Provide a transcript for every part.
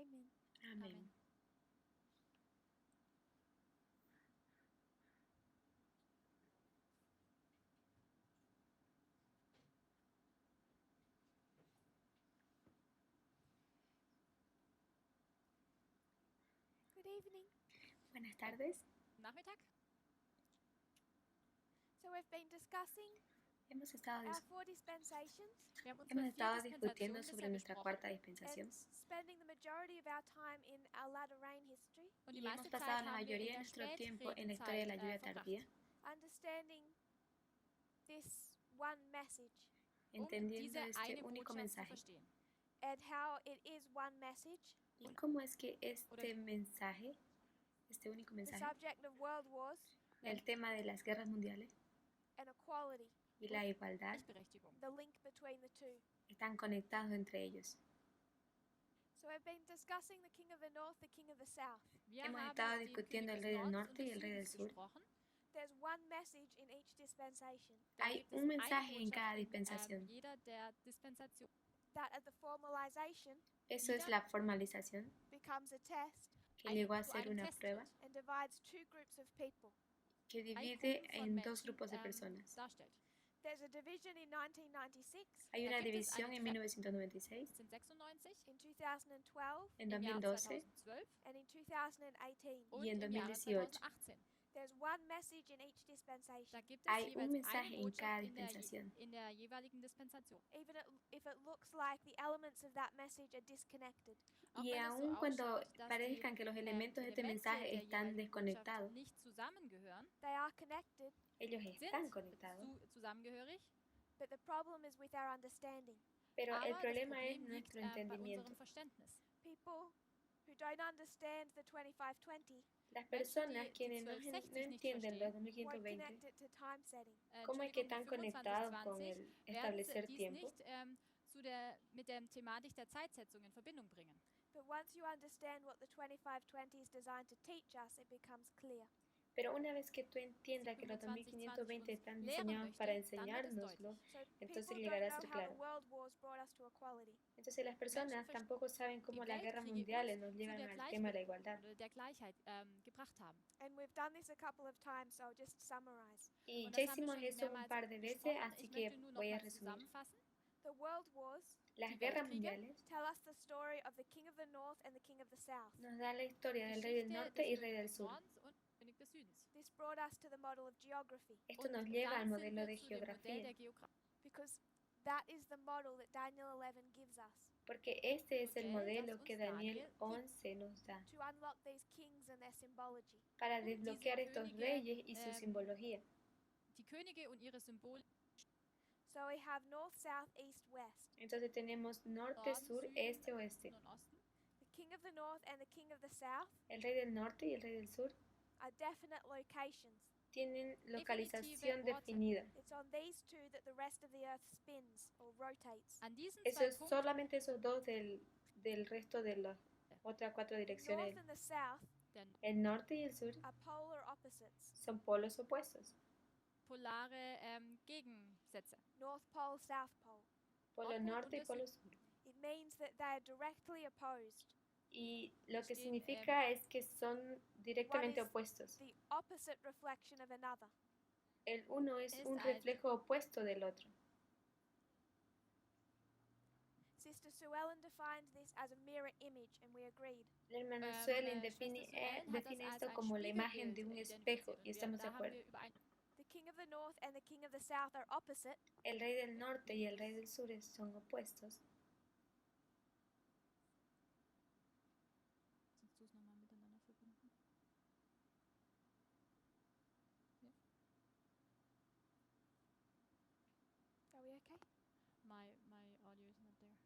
Amen. Amén. Good evening. Buenas tardes. Nachmittag. So we've been discussing Hemos estado, our four dispensations Wir haben hemos unsere vier estado discutiendo Dispensationen sobre bisher nuestra besprochen cuarta and dispensación spending the majority of our time in our latter rain history, und die y hemos meiste pasado Zeit la haben wir mayoría in de der nuestro tiempo en la historia de la lluvia Spätregenzeit tardía, verbracht, understanding this one message entendiendo diese este eine único Botschaft zu mensaje verstehen. and how it is one message. y cómo es que Oder- este mensaje, este único The mensaje, subject of world wars el tema de las guerras mundiales and equality, y la igualdad, Gleichberechtigung. the link between the two. están conectados entre ellos. So we've been discussing the king of the north, the king of the south. Wir Hemos haben estado den discutiendo König el des rey del Nordens norte und y des el rey del Südens sur. gesprochen. There's one message in each dispensation Da Hay gibt es un eine mensaje en cada Botschaft in dispensación. jeder der Dispensationen. that at the formalization Eso es la formalización, becomes a test que llegó a zu ser einem una Test prueba wird. and divides two groups of people. que Zwei divide Gruppen von en dos Menschen, grupos de personas. darstellt. There's a division in 1996, Hay Da una gibt es división eine en 1996, 1996, in 2012, en im Jahr 2012 2012 and in 2018. und y en im Jahre 2018. 2018. There's one message in each Da dispensation. gibt es Hay un jeweils eine mensaje en cada Botschaft dispensación. in der jeweiligen Dispensation. Even if it looks like the elements of that message are disconnected. Auch Y wenn es so aun cuando ausschaut, dass parezcan que los elementos de este mensaje der están jeweiligen desconectados, Botschaft nicht zusammengehören, They are connected, ellos están sind conectados. zusammengehörig, but the problem is with our understanding. Pero el aber das problema es Problem liegt nuestro bei entendimiento. unserem Verständnis. People who don't understand the 2520 Las personas die quienes no 1260 no nicht entienden los verstehen, won't 2520, connect it to time setting. cómo es que están Entschuldigung, die conectados con 2520, el werden establecer dies tiempo. nicht mit der Thematik der Zeitsetzung in Verbindung bringen. But once you understand what the 2520 is designed to teach us, it becomes clear. Pero una vez que tú entiendas que los 2520 están diseñados para enseñárnoslo, So entonces people llegará don't a know ser how the claro. world wars brought us to equality. Entonces las personas tampoco saben cómo Die las guerras Weltkriege mundiales uns nos zu llevan der al tema de la igualdad. Oder der Gleichheit gebracht haben. And we've done this a couple of times, so I'll just summarize. Y Und ya das haben wir hicimos schon eso un mehrmals par de veces, besprochen. así Ich que möchte nur noch voy a mal resumir. zusammenfassen. The world wars Las Die guerras Weltkriege mundiales tell us the story of the king of the north and the king of the south. nos dan la historia del rey del Geschichte norte y des rey del Königs des sur. Nordens und König des Südens. This brought us to the model of geography Esto Und nos lleva al dann sind modelo wir de zu dem Modell geografía, der Geografie. because that is the model that Daniel 11 gives us porque este es el Modell, modelo das que uns Daniel Daniel 11 nos da to unlock these kings and their symbology. para diese desbloquear estos Könige, reyes y su simbología. Die Könige und ihre Symbole. So we have north, south, east, west. Entonces tenemos norte, Norden, sur, Süden, este, oeste. und Osten. The king of the north and the king of the south El rey del norte y el rey del sur are definite locations. tienen localización Definitive Orte. definida. It's on these two that the rest of the earth spins or rotates. An diesen Eso zwei es Punkten, solamente esos dos del resto de las otras cuatro The direcciones. north and the south der El norte y el sur are polar opposites. son polos opuestos. polare Gegensätze. North pole, south pole. Polo Nordpol norte y und der polo sur. It means that they are directly opposed. Y lo que Stehen, significa es que son directamente One is opuestos. the opposite reflection of another. El uno es Es un ein- reflejo opuesto del otro. Sister Sue Ellen defined this as a mirror image, and we agreed. La hermana Suelen define, Schwester Suellen hat das define als esto ein como la imagen de un Spiegelbild espejo identifiziert y estamos de da haben acuerdo. wir überein. The king of the north and the king of the south are opposite, El rey del norte y el rey del sur son opuestos. Kannst du es nochmal miteinander verbinden? are we okay? My audio is not there.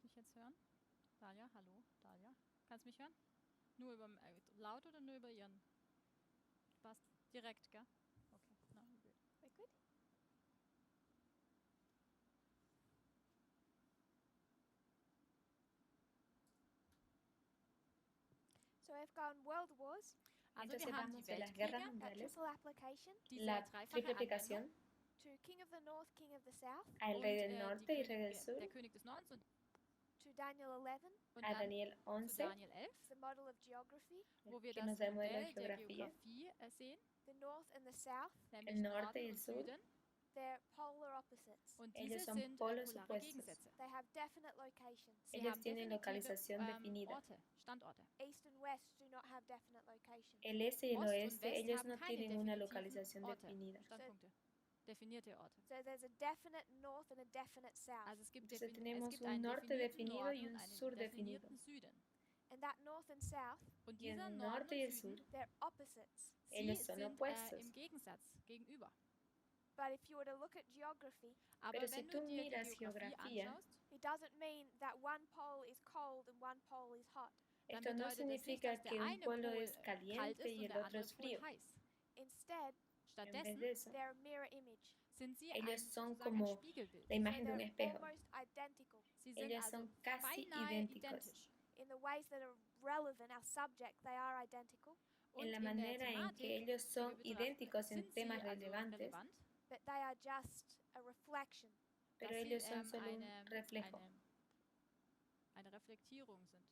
Kannst du mich jetzt hören? Dalia, hallo, Dalia. Kannst du mich hören? Nur über laut oder nur über ihren? Passt direkt, gell? Okay, na gut. We're good. So we've gone World Wars, Also Entonces wir haben vamos die a las guerras Weltkriege, that mundiales, triple application, diese la dreifache triple Anwendung aplicación to King of the North, King of the South, al und rey del norte y rey del der sur, König des Nordens und to Daniel 11, a dann Daniel zu 11, Daniel 11, it's the model of geography, wo wir que das nos da el modelo de Modell der geografía, Geografie sehen, the North and the South, nämlich norte y Norden el und sur. Süden. they're polar opposites. Und Ellos diese son sind polos polare opuestos. Gegensätze. They have definite locations. Sie Ellos haben tienen definitive localización definida. Orte, Standorte. East and West do not have definite locations. El este y el Ost und oeste, West ellos haben no keine tienen una definitiven localización Orte, definida. Standpunkte, definierte Orte. So there's a definite north and a definite south. Also es gibt, Entonces es tenemos gibt un einen norte definierten definido Norden y und un einen sur definido. definierten Süden. And that north and south, Und Y dieser el Norden norte y el und sur, Süden, they're opposites. sie ellos son sind opuestos. im Gegensatz gegenüber. But if you were to look at geography, Aber Pero si wenn tú du dir die miras Geografie geografía, anschaust, it doesn't mean that one pole is cold and one pole is hot. dann esto no bedeutet es nicht, significa dass der que un eine polo Pol es kalt caliente ist y und el der otro andere es Pol frío. heiß. Instead, En vez Stattdessen de eso, they're a mirror image. sind sie ellos ein, son sozusagen como ein Spiegelbild. la So imagen de un they're espejo. almost identical Sie sind Ellos also son casi beinahe idénticos. identisch. in the ways that are relevant, our subject, they are identical, Und En la in der manera en que Thematik, ellos die son wir betrachten, idénticos en sind sie temas also relevantes, relevant, but they are just a reflection. pero dass sie ellos son solo un eine, reflejo. eine Reflektierung sind.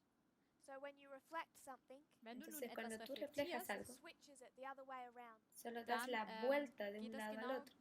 So when you reflect something, Wenn du nun Entonces, cuando etwas tú reflejas reflektierst, algo, switches it the other way around. solo das dann la vuelta de geht un das lado al genau, otro.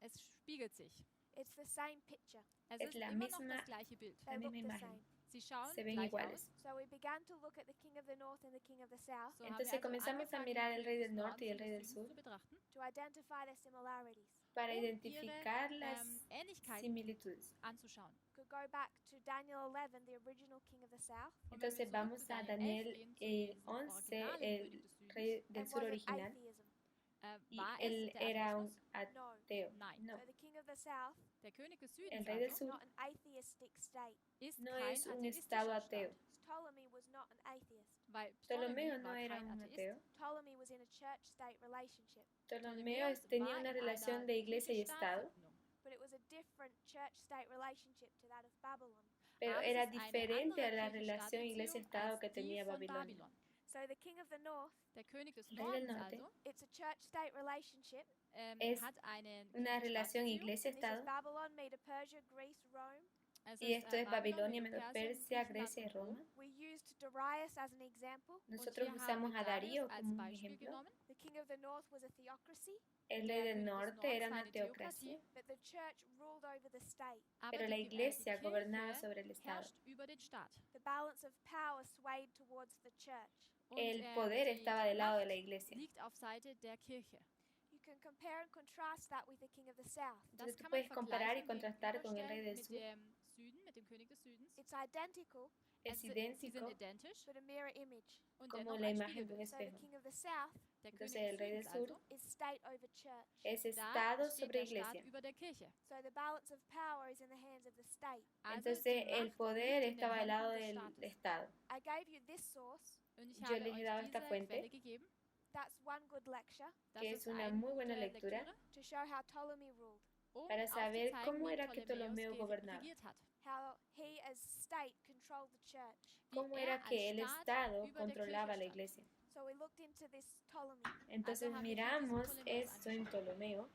es spiegelt sich. It's the same picture. Es Es ist la immer noch misma- das gleiche Bild. They La look misma the imagen. same. Sie schauen Se ven gleich iguales. aus. So we began to look at the king of the north and the king of the south So haben wir Entonces also comenzamos a angefangen, mirar el den rey König del des norte y el Nordens rey und del des sur Südens zu betrachten, to identify their similarities. para ihre, identificar las Ähnlichkeiten similitudes. anzuschauen. Could go back to Daniel 11, the original king of the south, Und wenn wir Entonces zurück vamos zu a Daniel 11 Daniel gehen, zu diesem 11, originalen el König des Südens, rey del and sur was it original, atheism? y war es él der era un Atheismus? No. ateo. Nein. No, So the king of the south Der König des el Südens rey del is also sur not an atheistic state. ist no kein es un estado atheistischer ateo. Staat, Ptolemy was not an atheist. weil Ptolomeo Ptolemä no war era kein un Atheist. ateo. Ptolemy was in a church-state relationship, Ptolomeo Ptolemäus tenía war una in relación einer de iglesia y Estado, Kirche-Staat-Verbindung. but it was a different church-state relationship to that of Babylon. pero Aber es era ist eine diferente a andere la Kirche-Staat-Beziehung relación iglesia-Estado als que die tenía von Babilonia. So the king of the north, Der König des El rey del Nordens norte also it's a church-state relationship. es hat eine una relación Kirche-Staat-Beziehung. And this is iglesia-Estado, Babylon, Medo Persia, Greece, Rome. Es y esto es Babilonia, Medo Medo-Persia, Griechenland Grecia y und Rom. Roma. We used Darius as an example. Und Nosotros hier usamos haben a wir Darío Darius als como un Beispiel ejemplo. genommen. The king of the north was a theocracy, El rey Der del König des norte Nordens era war una eine teocracia, Theokratie, but the church ruled over the state. aber pero la die iglesia gobernaba Kirche sobre el Estado. herrscht über den Staat. The balance of power swayed towards the church. Und El poder estaba del lado de la Macht iglesia. liegt auf Seite der Kirche. You can compare and contrast that with the king of the south. Das Entonces tú kann man puedes comparar y vergleichen, contrastar con el rey del mit sur. dem Süden, mit dem König des Südens. It's identical, Es Sie sind idéntico identisch but a mirror image. und como dennoch la ein imagen de un Spiegelbild. So the espejo. king of the south Der Entonces König el des rey del Südens sur also, is state over church. es da Estado steht sobre der Staat iglesia. über der Kirche. So the balance of power is in the hands of the state. Also ist die Entonces el Macht poder liegt in den estaba del lado Händen des del Staates. Estado. I gave you this source. Und ich Yo habe les he dado euch esta diese fuente, Quelle gegeben. That's one good lecture Das que ist es una eine muy buena gute lectura, Lektüre, to show how Ptolemy ruled, para saber aufzuzeigen, cómo wie era que Ptolomeo gobernaba, regiert hat. how he as state controlled the church. Wie cómo er era als que el Staat Estado über der controlaba la Kirche stand. iglesia. So we looked into this Ptolemy. Entonces haben wir miramos diesen Ptolemäus esto en Ptolomeo,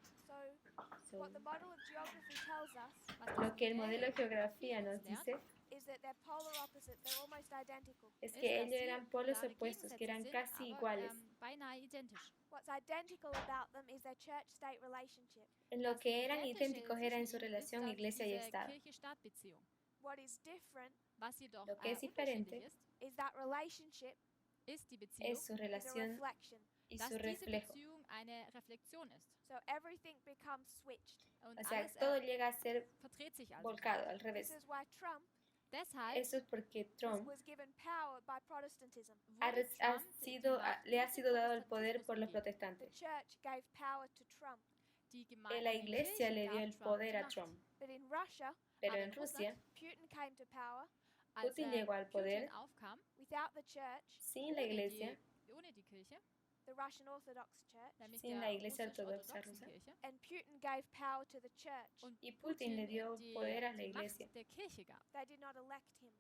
So what the model of geography tells us Was lo das que el modelo de Modell geografía uns nos lehrt, dice is that they're polar opposite. They're almost identical. es ist, que dass ellos sie eran polos klare opuestos, que Gegensätze eran sind, casi aber, iguales. beinahe identisch. What's identical about them is their church-state relationship. En lo Das que eran Identische idénticos era en su zwischen ihnen ist, relación dass iglesia y diese Estado. Kirche-Staat-Beziehung. What is different Was jedoch Lo que es unterschiedlich diferente ist, is that relationship ist die Beziehung, Es su is a relación reflection. y dass su diese reflejo. Beziehung eine Reflexion ist. So everything becomes switched. Und O sea, alles todo llega a ser verdreht sich also. volcado, al This revés. is why Trump Deshalb Eso es porque Trump was given power by Protestantism. wurde Trump die Macht le ha durch den sido dado el poder por los Protestantismus gegeben. The protestantes. church gave power to Trump. La iglesia le dio el poder a Trump. But in Russia, Pero en Rusia, Putin came to power Putin llegó al poder without the church, sin la iglesia, ohne die Kirche, the Russian Orthodox Church, nämlich sin der la iglesia russisch-orthodoxen ortodoxa rusa. Kirche. and Putin gave power to the church. Und Y Putin le dio die, poder a la die iglesia. Macht der Kirche gab. They did not elect him.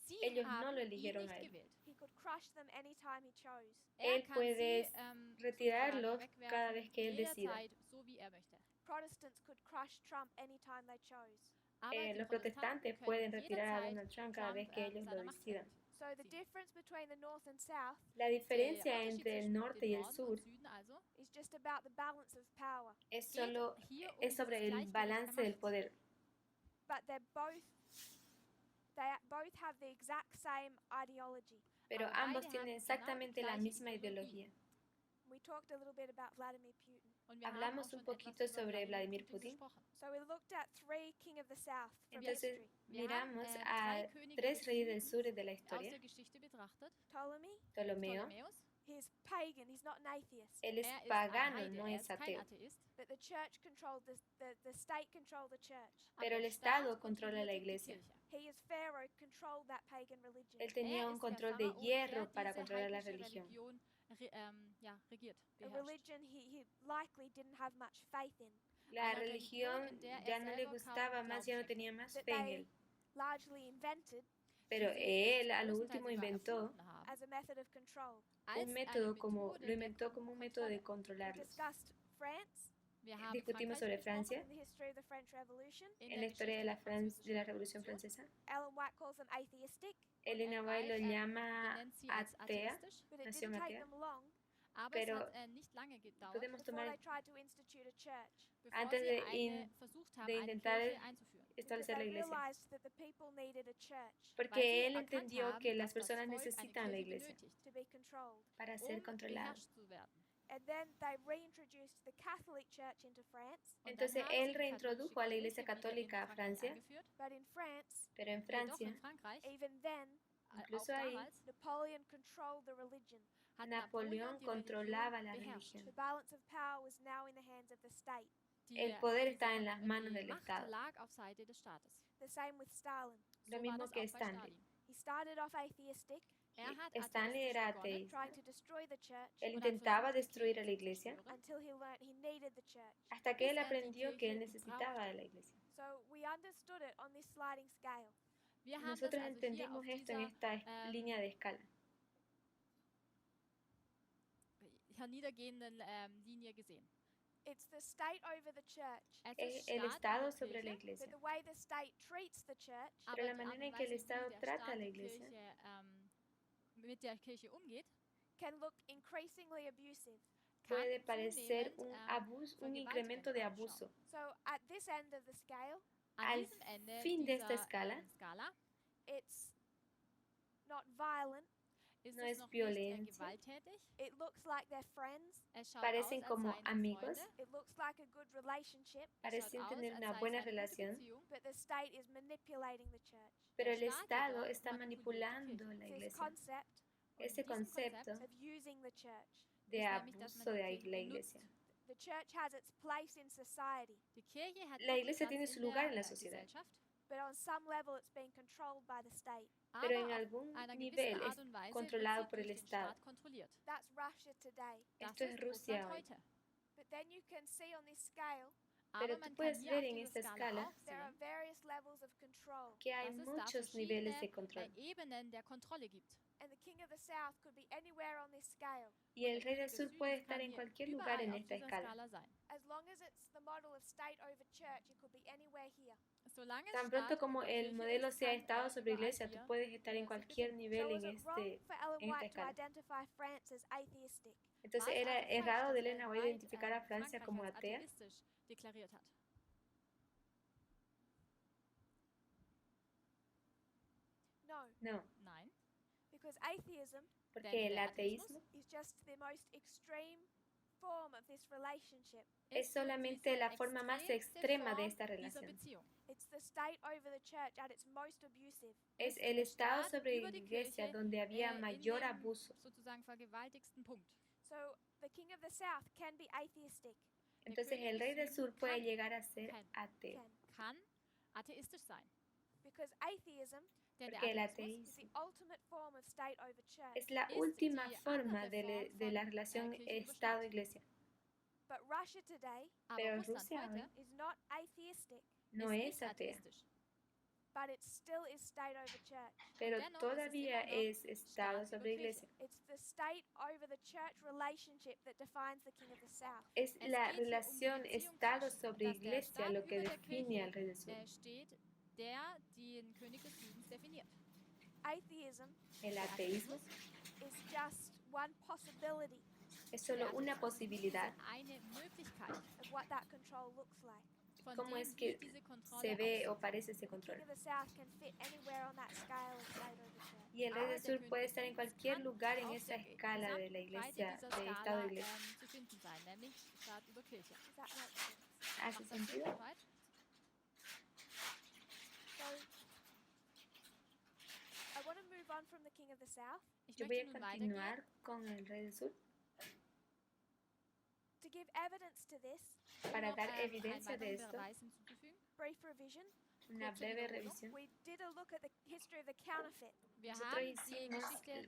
Sie Ellos no haben lo ihn eligieron nicht a él. gewählt. He could crush them anytime he chose. Er Él kann puede sie, retirarlos sozusagen cada wegwerfen, vez que él decida. jederzeit, so wie er möchte. Protestants could crush Trump anytime they chose. Aber die Los Protestanten protestantes pueden können retirar a jederzeit Donald Trump cada vez que ellos lo seiner Macht decidan. So the Sí. difference between the North and South La Der diferencia Unterschied entre el zwischen norte dem y el Norden sur und Süden also is just about the balance of power. es geht solo hier es sobre dieses el Gleichgewicht balance der del Macht. poder. But they both have the exact same ideology. Pero Aber ambos beide tienen haben genau die exactamente la gleiche misma Ideologie. ideología. We talked a little bit about Vladimir Putin. Und wir haben Hablamos auch un schon poquito etwas über sobre Vladimir Putin. gesprochen. So we looked at three king of the South from Entonces history. Wir haben, miramos drei a Könige tres des reyes del Südens sur de la aus historia. der Geschichte betrachtet. Ptolemy, Ptolomeo, Ptolemäus, he's pagan, he's not an atheist. él es er ist ein pagano, Heide, no er es ist kein ateo. Atheist. But the church controlled the state controlled the church. Aber Pero el der Estado Staat controla la kontrollierte die iglesia. Kirche. He as Pharaoh controlled that pagan religion. Él tenía Er un ist der control de Pharao, hierro der para diese controlar la heidnische religión. Religion regiert, A beherrscht. religion he likely didn't have much faith in. La Eine religión Religion, in der ya no le selber gustaba kaum más, ya no Glauben tenía más That fe en they él. largely invented Pero sie él a lo größtenteils último sogar inventó erfunden haben, as a method of control. als un método eine como, Methode lo der inventó como un método de We controlarlos. discussed France Wir haben Discutimos Frankreich sobre Francia, in the history of the French Revolution. in en der la historia de Geschichte la, der de la französischen Revolución Revolution. Francesa. Ellen White calls them atheistic, Elena White lo llama benennt sie als atea, atheistisch, but it nación didn't take atea, them long aber pero es hat nicht lange gedauert, podemos before tomar they tried to institute a church. bevor antes sie de versucht haben, de eine intentar Kirche einzuführen. Because establecer la they iglesia. realized that the people needed a church Weil Porque sie él erkannt entendió haben, que las dass das personas Volk eine necesitan la Kirche iglesia benötigt, to be controlled. para ser controladas. beherrscht zu werden. And then they reintroduced the Catholic Church into France. Und Entonces dann haben él sie die reintrodujo katholische a la iglesia Kirche wieder in católica a Frankreich Francia, eingeführt. But in France, pero en Jedoch Francia, in Frankreich, even then, incluso auch ahí, damals, Napoleon controlled the religion. hat Napoleón die controlaba Religion la beherrscht. religión. The balance of power was now in the hands of the state. El poder está en las manos del Macht Estado. lag auf Seite des Staates. The same with Stalin. Lo So war mismo das que auch bei Stanley. Stalin. He started off atheistic, Hat Stanley atheistisch era begonnen, ateísta. trying to destroy the church, Él und hat intentaba versucht, die destruir a la Kirche zu iglesia zerstören, until he learned he needed the church. hasta que él bis er die aprendió que él Kirche necesitaba de la iglesia. So we understood it on this sliding scale. Wir haben das Nosotros also hier entendimos auf esto en dieser esta línea de escala, herniedergehenden Linie gesehen. It's the state over the church, Es es ist el Staat Estado über sobre la Kirche, iglesia. but the way the state treats the church aber Pero la die Art manera en und que el Weise, Estado wie der trata a Staat la die iglesia Kirche, mit der Kirche umgeht, can look increasingly abusive. kann puede parecer zunehmend, un abuso, un incremento de abuso. So at this end of the scale, an Al diesem Ende fin de dieser esta escala, Skala it's not violent. ist no es es noch nicht violencia. gewalttätig. It looks like they're friends. Es schaut Parecen aus, als como seien sie amigos, Freunde. It looks like a good relationship, Es schaut parecen aus, tener als una sei buena es eine gute relación, Beziehung. but the state is manipulating the church. pero Der el Staat Estado jedoch está manipuliert die manipulando Kirche. la This iglesia. concept Und Ese in diesem concepto of using the church. de ist nämlich, dass man abuso die de Kirche la benutzt. iglesia. The church has its place in society, Die Kirche hat La ihren iglesia Platz tiene in su lugar en la der sociedad, Gesellschaft, but on some level it's being controlled by the state. pero en aber auf algún einer nivel gewissen es Art und Weise wird controlado sie por el durch den Estado. Staat kontrolliert. That's Russia today. Das Esto es ist Rusia Russland hoy. heute. But then you can see on this scale Aber Pero man tú kann puedes hier ver auf en dieser esta Skala escala auch there are sehen, various levels of control, que hay dass es da muchos niveles de verschiedene control. Ebenen der Kontrolle gibt. and the king of the south could be anywhere on this scale. Y el rey del Der sur Süden puede kann estar en hier cualquier lugar überall en auf esta dieser escala. Skala sein. As long as it's the model of state over church, it could be anywhere here. Solange Tan Staat pronto como über el Kirche modelo ist, sea kann Estado sobre überall iglesia, tú hier puedes estar en sich cualquier befinden. nivel So en was it wrong este. for Ellen en esta White to escala. identify France as atheistic? Entonces War es era also falsch, errado dass de Ellen Elena White White, identificar a Francia Frankreich como als atea. atheistisch deklariert hat? No, No, Nein, because atheism porque el der ateísmo is just the most extreme form of this relationship. es solamente la forma más extrema de esta dieser relación. Beziehung. It's the state over the church at its most abusive. Es ist el der Estado Staat sobre über la die iglesia Kirche, donde había in mayor dem abuso. sozusagen vergewaltigsten Punkt. So the king of the south can be atheistic, Entonces el rey del sur puede llegar a ser ateo. Kann atheistisch sein. Because atheism Denn der Porque el Atheismus is ateísmo the ultimate form of state over church. es la ist última die forma andere de Form la von, relación Kirche über Staat. Estado-Iglesia. But Russia today Aber Pero Russland Rusia heute hoy is not atheistic, no ist es nicht atea, atheistisch. but it still is state over church. pero dennoch todavía ist es immer noch es Estado Staat sobre über Kirche. Iglesia. It's the state over the church relationship that defines the king of the south. Es Es la geht hier relación die Beziehung Estado zwischen, sobre dass der Iglesia Staat lo que über der define Kirche al rey del sur. steht, der den König des Südens definiert. Atheism El ateísmo is just one possibility es solo Der una Atheismus posibilidad ist eine Möglichkeit, of what that control looks like. von cómo dem, es wie que diese Kontrolle se ve aussieht. o parece ese The control. king of the south can fit anywhere on that scale of state over church. Y el rey del Aber der sur König puede des estar en Südens cualquier kann lugar en auf esa der escala de la Gesamtbreite Iglesia, dieser de Estado Skala de Iglesia. zu finden sein, nämlich Staat über Kirche. Does that make sense? ¿Hace Macht das Sinn sentido? soweit? So I want to move on from the king of the south Ich Yo voy möchte a nun weitergehen, continuar con el rey del sur to give evidence to this. para noch dar einen evidencia de weiteren esto, Beweis hinzuzufügen. Brief revision. una kurze breve Wiederholung. revisión. We did a look at the history of the counterfeit. Wir Nosotros haben die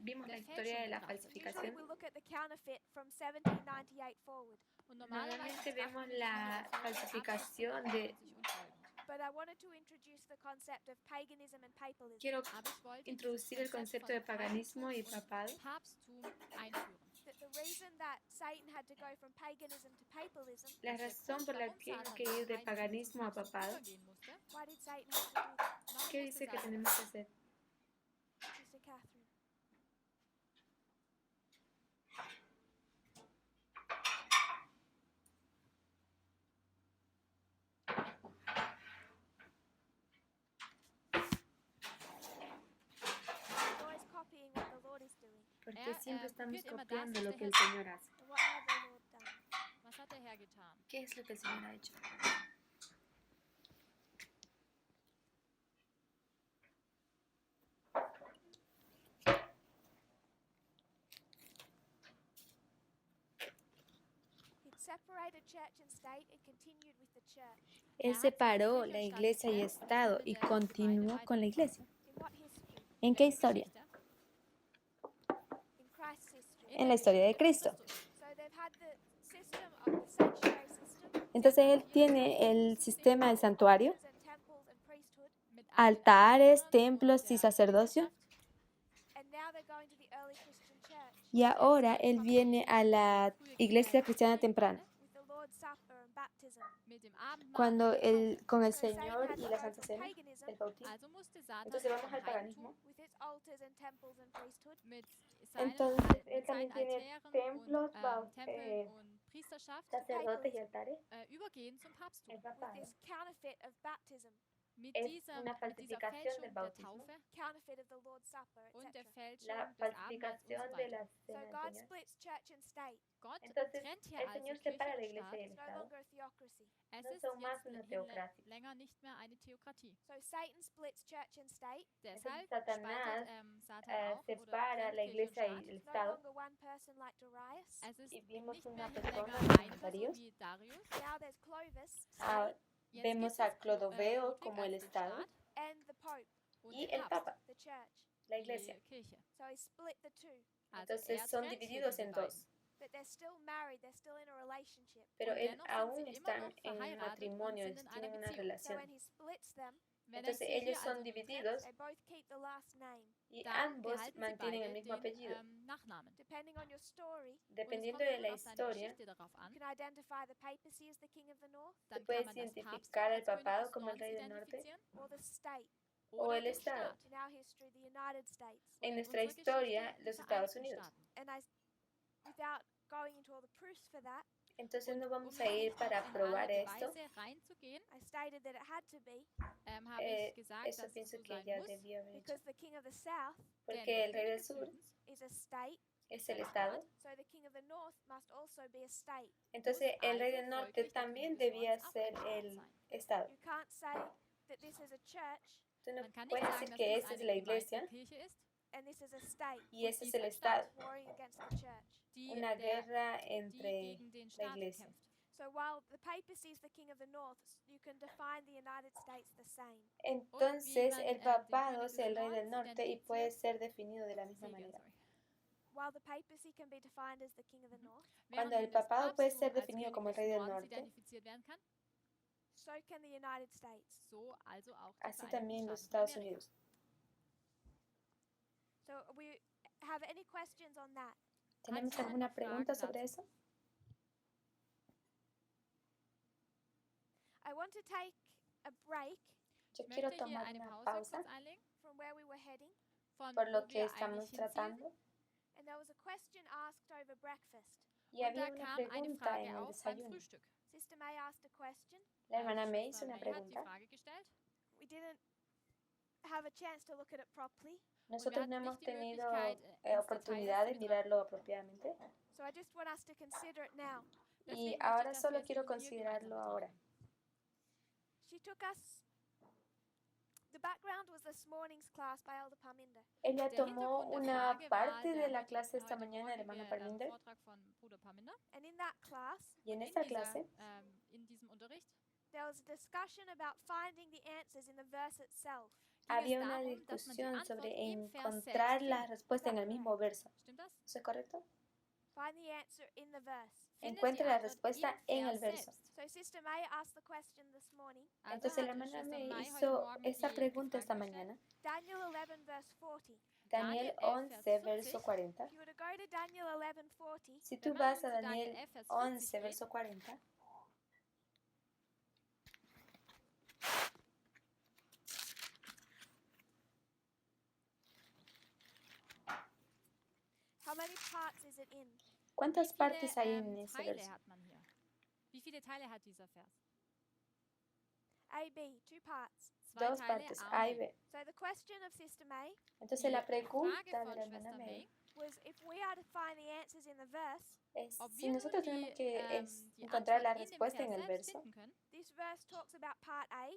vimos Geschichte la der historia de la Fälschung betrachtet. Usually falsificación. we look at the counterfeit from 1798 forward, Und normalerweise Normalmente betrachten vemos wir die la Geschichte ab falsificación de, 1898 und folgend. but I wanted to introduce the concept of paganism and papalism. quiero Aber ich wollte introducir el dieses concepto de von paganismo y Heidentum und papado. Papsttum einführen. That the reason that Satan had to go from paganism to papalism, La Und der razón Grund, por la warum que Satan que ir de von Heidentum paganismo a zum Papsttum papado, übergehen musste, why did Satan have to do that? warum ¿qué musste dice que Satan tenemos que hacer? Sister Catherine. We're always copying what the Lord is doing. Porque siempre estamos kopiert immer copiando das, lo was que el der Señor hace. And what had the Lord done? Was hat der Herr getan? ¿Qué es lo que el Señor ha hecho? He'd separated church and state and continued with the church. Él separó la iglesia y Estado y continuó con la iglesia. In what history? ¿En qué historia? In Christ's history. En la historia de Cristo. So they've had the system of the sanctuary system, Entonces Él tiene el sistema del santuario, altars and temples and priesthood, altares, templos y sacerdocio. and now they're going to the early Christian church Y ahora Él viene a la iglesia cristiana temprana, with the Lord's Supper and baptism. cuando con el So Satan Señor had y to la go Santa from Cena, paganism el bautismo. Also musste Satan Entonces vamos vom al paganismo. Heidentum with its altars and temples and priesthood mit seinen, Entonces Él mit seinen también tiene Altären templos, Tempeln und Priesterschaft sacerdotes y altares. übergehen zum Papsttum. El with papado this counterfeit of baptism, Mit es dieser, una mit dieser falsificación Fälschung del der bautismo, Taufe counterfeit of the Lord's Supper, und der etc. Fälschung la des Abendmahls und so falsificación de weiter. la So cena del God Señor. splits church and state. Gott Entonces trennt hier el also Señor Kirche separa la und iglesia y Staat. el It's no Estado. longer a theocracy. Es No ist son más jetzt una teocracia. länger nicht mehr eine Theokratie. So Satan splits church and state. Deshalb Satanás, spaltet Satan auch oder separa la trennt Kirche und iglesia y Staat. el It's no Estado. longer one person like Darius. Es ist Y vimos nicht una mehr persona länger como eine Person Darius. wie Darius. Now there's Clovis, Ah, state, Jetzt vemos gibt a es Clodoveo Ludwig como als el den Estado Staat and the Pope, und y den el Papst, Papa, the church. la die iglesia. Kirche. So he split the two. Also Entonces son trennt hier divididos diese en beiden. dos, But they're still married, they're still in a relationship. pero Und él dennoch aún sind sie immer están noch en verheiratet matrimonio, und sind in tienen einer una Beziehung. So relación. when he splits them, Wenn Entonces sie hier ellos son also nun divididos they both keep the last name. y dann ambos behalten sie mantienen el beide mismo den apellido. Nachnamen. Depending on your story, Und es Dependiendo kommt de nun la auf seine historia, Geschichte darauf an, you can identify the papacy as the king of the north tú dann kann puedes man das Papsttum identificar al als König papado des como el Nordens rey del norte identifizieren or the state. o oder el den Estado. Staat. In our history, the United States. En Und nuestra unserer historia, Geschichte los die Estados Vereinigten Unidos. Staaten. And without going into all the proofs for that, Entonces no Um vamos a jetzt ir nicht noch para in probar alle esto. Beweise reinzugehen, I stated that it had to be habe ich gesagt, Eso dass es pienso so que sein ya muss, debió haber hecho. because the king of the south denn Porque der el rey König del des sur Südens is a state, es el Estado. so the king of the north must also be a state. Entonces el rey also del norte folglich der también König des debía Nordens auch ser ein el Staat sein. Estado. You can't say that this is a church Tú no Man kann nicht puedes sagen, decir dass que dies esa es eine la Gemeinde iglesia Kirche ist, and this is a state y ese es dies el ein Staat. Estado. warring against the church. die, Una guerra die entre gegen den la Staat iglesia. kämpft. So while the papacy is the king of the north, you can define the United States the same. Entonces man, el den papado König es des el rey del Nordens norte y puede identifiziert. ser definido de la misma Segen, manera. sorry. While the papacy can be defined as the king of the north, Cuando Während el nun das papado puede Papsttum ser als definido König como el des rey del Nordens norte, identifiziert werden kann, so can the United States. so also auch die así Vereinigten también los Staaten von Estados Amerika. Unidos. So we have any questions on that? ¿Tenemos jemand alguna noch Fragen pregunta sobre dazu? eso? I want to take a break Yo Ich quiero möchte hier tomar eine una Pause pausa kurz einlegen, from where we were heading, von por lo wo que wir estamos eigentlich hinzielten. tratando. and there was a question asked over breakfast. Y Und había da una kam eine pregunta Frage en el auf beim desayuno. Frühstück. Sister May asked a question. La hermana May hizo Schwester una May hat die pregunta. Frage gestellt. We didn't have a chance to look at it properly, Nosotros hatten no hemos nicht die tenido Möglichkeit, ins Detail oportunidad de zu betrachten. mirarlo apropiadamente. so I just want us to consider it now. Y Deswegen möchte ich, ahora dass wir solo es quiero nun hier considerarlo gemeinsam ahora. betrachten. She took us. The background was this morning's class by Elder Parminder. Ella Der tomó Hintergrund der una Frage war parte de der la clase esta heute mañana del hermano morgige Parminder Vortrag von Bruder Parminder. And in that class, y en Und esta clase in diesem Unterricht there was a discussion about finding the answers in the verse itself. ging había es una darum, dass man die discusión Antwort sobre im Vers encontrar selbst la findet. respuesta en el mismo verso. Stimmt das? ¿Eso es correcto? Find the answer in the verse. Findet Encuentra die la Antwort respuesta im en el Vers verso. selbst. So Sister May asked the question this morning. Also Entonces la hat hermana Schwester May May heute hizo Morgen esa die pregunta esta Frage gestellt. mañana. Daniel 11 verse 40. Daniel Daniel 11, 11, verso 40. If you were to go to Daniel 11:40, Si Wenn tú man vas nun a zu Daniel Daniel 11, Vers 40 11, geht, verso 40, how many parts is it in? ¿cuántas wie partes hay viele en ese Teile verso? hat man hier? Wie viele Teile hat dieser Vers? A, B, 2 parts. Zwei Dos Teile, partes, A A y und B. B. So the question of Sister May Entonces la Die Frage pregunta de von la hermana Schwester May May, was if we are to find the answers in the verse, es ob si wir nun nosotros tenemos que die encontrar la Antwort in dem respuesta en Vers el selbst verso. finden können. this verse talks about part A,